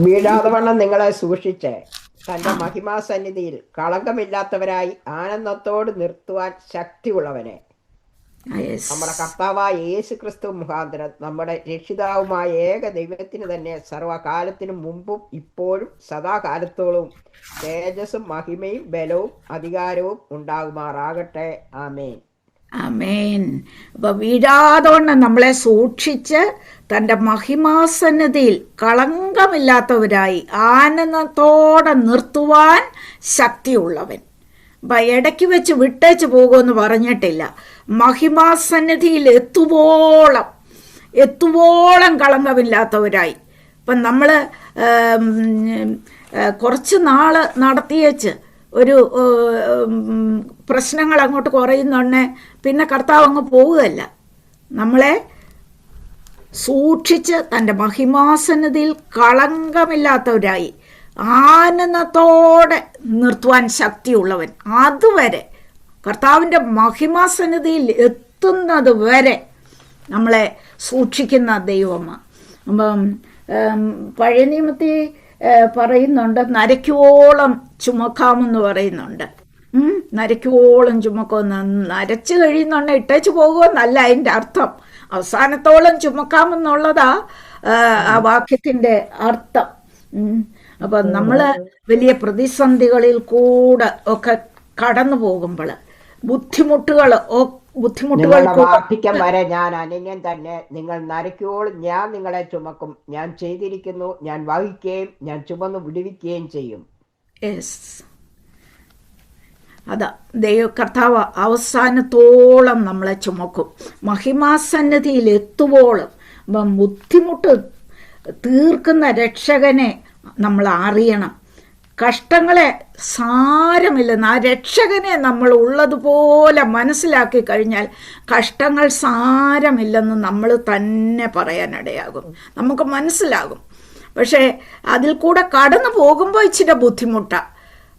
വീഴാതെ വണ്ണം നിങ്ങളെ സൂക്ഷിച്ച് തന്റെ മഹിമാസന്നിധിയിൽ കളങ്കമില്ലാത്തവരായി ആനന്ദത്തോട് നിർത്തുവാൻ ശക്തിയുള്ളവനെ നമ്മുടെ കർത്താവായ യേശു ക്രിസ്തു മുഖാന്തരം നമ്മുടെ രക്ഷിതാവുമായ ഏക ദൈവത്തിന് തന്നെ സർവകാലത്തിനു മുമ്പും ഇപ്പോഴും സദാകാലത്തോളം തേജസ്സും മഹിമയും ബലവും അധികാരവും ഉണ്ടാകുമാറാകട്ടെ. ആമേൻ. ആമേൻ. അപ്പൊ വീഴാതോണം നമ്മളെ സൂക്ഷിച്ച് തൻ്റെ മഹിമാസന്നിധിയിൽ കളങ്കമില്ലാത്തവരായി ആനന്ദത്തോടെ നിർത്തുവാൻ ശക്തിയുള്ളവൻ. അപ്പം ഇടയ്ക്ക് വെച്ച് വിട്ടേച്ച് പോകുമെന്ന് പറഞ്ഞിട്ടില്ല. മഹിമാസന്നിധിയിൽ എത്തുവോളം കളങ്കമില്ലാത്തവരായി. ഇപ്പം നമ്മൾ കുറച്ച് നാൾ നടത്തിയേച്ച് ഒരു പ്രശ്നങ്ങൾ അങ്ങോട്ട് കുറയുന്നുണ്ടെ പിന്നെ കർത്താവ് അങ്ങ് പോവുകയല്ല. നമ്മളെ സൂക്ഷിച്ച് തൻ്റെ മഹിമാസന്നിധിയിൽ കളങ്കമില്ലാത്തവരായി ആനന്ദത്തോടെ നിർത്തുവാൻ ശക്തിയുള്ളവൻ. അതുവരെ കർത്താവിൻ്റെ മഹിമാസന്നിധിയിൽ എത്തുന്നത് വരെ നമ്മളെ സൂക്ഷിക്കുന്ന ദൈവമാണ്. അപ്പം പഴയ നിയമത്തിൽ പറയുന്നുണ്ട്, നരയ്ക്കോളം ചുമക്കാമെന്ന് പറയുന്നുണ്ട്. നരയ്ക്കോളം ചുമക്കുമെന്ന്, നരച്ച് കഴിയുന്നുണ്ട് ഇട്ടേച്ച് പോകുമെന്നല്ല അതിൻ്റെ അർത്ഥം. അവസാനത്തോളം ചുമക്കാമെന്നുള്ളതാ ആ വാക്യത്തിൻ്റെ അർത്ഥം. അപ്പം നമ്മൾ വലിയ പ്രതിസന്ധികളിൽ കൂടെ ഒക്കെ കടന്നു പോകുമ്പോൾ ബുദ്ധിമുട്ടുകൾ വാർദ്ധക്യം വരെ ഞാൻ അനന്യൻ തന്നെ, നിങ്ങൾ നരയ്ക്കോളം ഞാൻ നിങ്ങളെ ചുമക്കും. ഞാൻ ചെയ്തിരിക്കുന്നു, ഞാൻ വഹിക്കുകയും ഞാൻ ചുമന്ന് വിടുവിക്കുകയും ചെയ്യും. അതാ കർത്താവ് അവസാനത്തോളം നമ്മളെ ചുമക്കും. മഹിമാസന്നിധിയിൽ എത്തുവോളം. അപ്പം ബുദ്ധിമുട്ട് തീർക്കുന്ന രക്ഷകനെ നമ്മൾ അറിയണം. കഷ്ടങ്ങളെ സാരമില്ലെന്ന് ആ രക്ഷകനെ നമ്മൾ ഉള്ളതുപോലെ മനസ്സിലാക്കി കഴിഞ്ഞാൽ കഷ്ടങ്ങൾ സാരമില്ലെന്ന് നമ്മൾ തന്നെ പറയാനിടയാകും. നമുക്ക് മനസ്സിലാകും. പക്ഷേ അതിൽ കൂടെ കടന്നു പോകുമ്പോൾ ഇച്ചിരി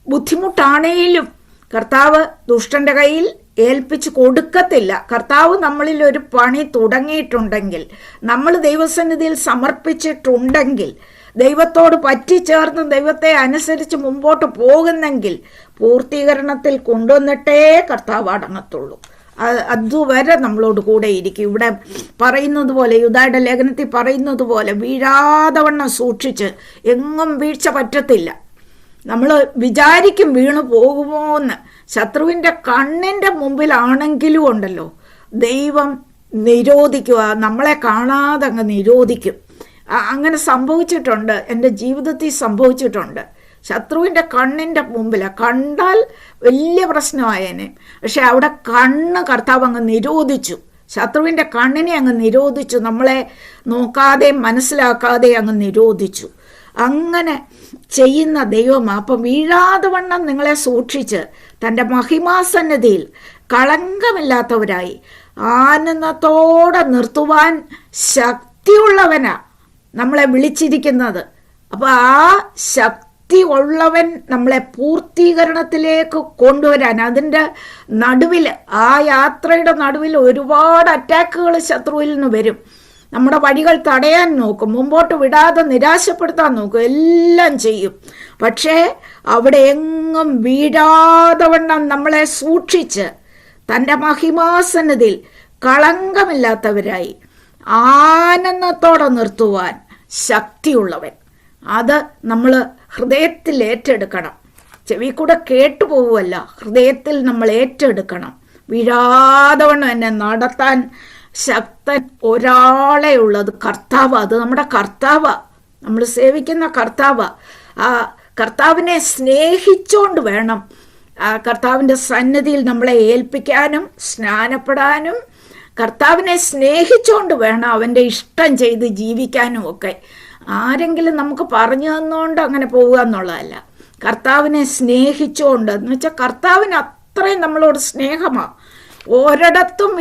ബുദ്ധിമുട്ടാണേലും കർത്താവ് ദുഷ്ടൻ്റെ കയ്യിൽ ഏൽപ്പിച്ച് കൊടുക്കത്തില്ല. കർത്താവ് നമ്മളിൽ ഒരു പണി തുടങ്ങിയിട്ടുണ്ടെങ്കിൽ, നമ്മൾ ദൈവസന്നിധിയിൽ സമർപ്പിച്ചിട്ടുണ്ടെങ്കിൽ, ദൈവത്തോട് പറ്റിച്ചേർന്ന് ദൈവത്തെ അനുസരിച്ച് മുമ്പോട്ട് പോകുന്നെങ്കിൽ പൂർത്തീകരണത്തിൽ കൊണ്ടുവന്നിട്ടേ കർത്താവ് അടങ്ങത്തുള്ളൂ. അതുവരെ നമ്മളോട് കൂടെ ഇരിക്കും. ഇവിടെ പറയുന്നത് പോലെ, യൂദായുടെ ലേഖനത്തിൽ പറയുന്നത് പോലെ, വീഴാതെ വണ്ണം സൂക്ഷിച്ച് എങ്ങും വീഴ്ച പറ്റത്തില്ല. നമ്മൾ വിചാരിക്കും വീണു പോകുമോ എന്ന്. ശത്രുവിൻ്റെ കണ്ണിൻ്റെ മുമ്പിലാണെങ്കിലും ഉണ്ടല്ലോ, ദൈവം നിരോധിക്കുക, നമ്മളെ കാണാതെ അങ്ങ് നിരോധിക്കും. അങ്ങനെ സംഭവിച്ചിട്ടുണ്ട്, എൻ്റെ ജീവിതത്തിൽ സംഭവിച്ചിട്ടുണ്ട്. ശത്രുവിൻ്റെ കണ്ണിൻ്റെ മുമ്പിലാണ്, കണ്ടാൽ വലിയ പ്രശ്നമായേനെ. പക്ഷെ അവിടെ കണ്ണ് കർത്താവ് അങ്ങ് നിരോധിച്ചു, ശത്രുവിൻ്റെ കണ്ണിനെ അങ്ങ് നിരോധിച്ചു, നമ്മളെ നോക്കാതെ മനസ്സിലാക്കാതെ അങ്ങ് നിരോധിച്ചു. അങ്ങനെ ചെയ്യുന്ന ദൈവം അപ്പം വീഴാതെ വണ്ണം നിങ്ങളെ സൂക്ഷിച്ച് തൻ്റെ മഹിമാസന്നിധിയിൽ കളങ്കമില്ലാത്തവരായി ആനന്ദത്തോടെ നിർത്തുവാൻ ശക്തിയുള്ളവനാ നമ്മളെ വിളിച്ചിരിക്കുന്നത്. അപ്പോൾ ആ ശക്തി ഉള്ളവൻ നമ്മളെ പൂർത്തീകരണത്തിലേക്ക് കൊണ്ടുവരാൻ, അതിൻ്റെ നടുവിൽ, ആ യാത്രയുടെ നടുവിൽ ഒരുപാട് അറ്റാക്കുകൾ ശത്രുവിൽ നിന്ന് വരും. നമ്മുടെ വഴികൾ തടയാൻ നോക്കും, മുമ്പോട്ട് വിടാതെ നിരാശപ്പെടുത്താൻ നോക്കും, എല്ലാം ചെയ്യും. പക്ഷേ അവിടെ എങ്ങും വീഴാതെ വണ്ണം നമ്മളെ സൂക്ഷിച്ച് തൻ്റെ മഹിമാസന്നിധിയിൽ കളങ്കമില്ലാത്തവരായി ആനന്ദത്തോടെ നിർത്തുവാൻ ശക്തിയുള്ളവൻ. അത് നമ്മൾ ഹൃദയത്തിൽ ഏറ്റെടുക്കണം. ചെവി കൂടെ കേട്ടുപോകുമല്ല, ഹൃദയത്തിൽ നമ്മൾ ഏറ്റെടുക്കണം. വീഴാതെ വണ്ണം എന്നെ നടത്താൻ ശക്തൻ ഒരാളെ ഉള്ളത് കർത്താവ്. അത് നമ്മുടെ കർത്താവ്, നമ്മൾ സേവിക്കുന്ന കർത്താവ്. ആ കർത്താവിനെ സ്നേഹിച്ചുകൊണ്ട് വേണം ആ കർത്താവിൻ്റെ സന്നിധിയിൽ നമ്മളെ ഏൽപ്പിക്കാനും സ്നാനപ്പെടാനും. കർത്താവിനെ സ്നേഹിച്ചുകൊണ്ട് വേണം അവൻ്റെ ഇഷ്ടം ചെയ്ത് ജീവിക്കാനും ഒക്കെ. ആരെങ്കിലും നമുക്ക് പറഞ്ഞു തന്നുകൊണ്ട് അങ്ങനെ പോവുക എന്നുള്ളതല്ല, കർത്താവിനെ സ്നേഹിച്ചുകൊണ്ട്. എന്ന് വെച്ചാൽ കർത്താവിന് അത്രയും നമ്മളോട് സ്നേഹമാണ്. ഒരിടത്തും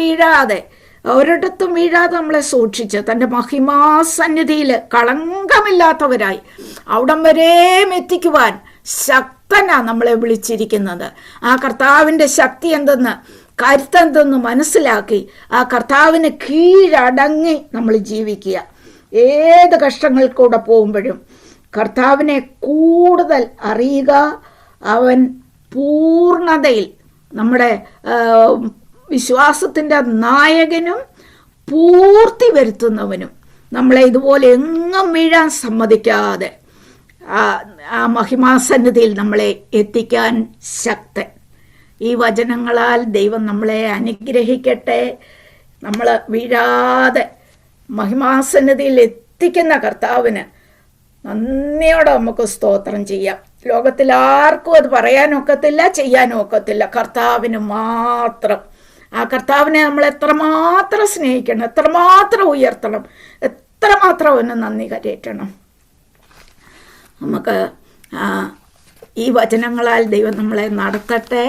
വീഴാതെ നമ്മളെ സൂക്ഷിച്ച് തൻ്റെ മഹിമാസന്നിധിയിൽ കളങ്കമില്ലാത്തവരായി അവിടം വരെയും എത്തിക്കുവാൻ ശക്തനാണ് നമ്മളെ വിളിച്ചിരിക്കുന്നത്. ആ കർത്താവിൻ്റെ ശക്തി എന്തെന്ന്, കരുത്തെന്തെന്ന് മനസ്സിലാക്കി ആ കർത്താവിന് കീഴടങ്ങി നമ്മൾ ജീവിക്കുക. ഏത് കഷ്ടങ്ങൾ കൂടെ പോകുമ്പോഴും കർത്താവിനെ കൂടുതൽ അറിയുക. അവൻ പൂർണ്ണതയിൽ നമ്മുടെ വിശ്വാസത്തിൻ്റെ നായകനും പൂർത്തി വരുത്തുന്നവനും, നമ്മളെ ഇതുപോലെ എങ്ങും വീഴാൻ സമ്മതിക്കാതെ ആ മഹിമാസന്നിധിയിൽ നമ്മളെ എത്തിക്കാൻ ശക്തൻ. ഈ വചനങ്ങളാൽ ദൈവം നമ്മളെ അനുഗ്രഹിക്കട്ടെ. നമ്മൾ വീഴാതെ മഹിമാസന്നിധിയിൽ എത്തിക്കുന്ന കർത്താവിന് നന്ദിയോടെ നമുക്ക് സ്തോത്രം ചെയ്യാം. ലോകത്തിൽ ആർക്കും അത് പറയാനൊക്കത്തില്ല, ചെയ്യാനും ഒക്കത്തില്ല, കർത്താവിന് മാത്രം. ആ കർത്താവിനെ നമ്മൾ എത്രമാത്രം സ്നേഹിക്കണം, എത്രമാത്രം ഉയർത്തണം, എത്രമാത്രം അവന് നന്ദി കരയറ്റണം. നമുക്ക് ഈ വചനങ്ങളാൽ ദൈവം നമ്മളെ നടത്തട്ടെ.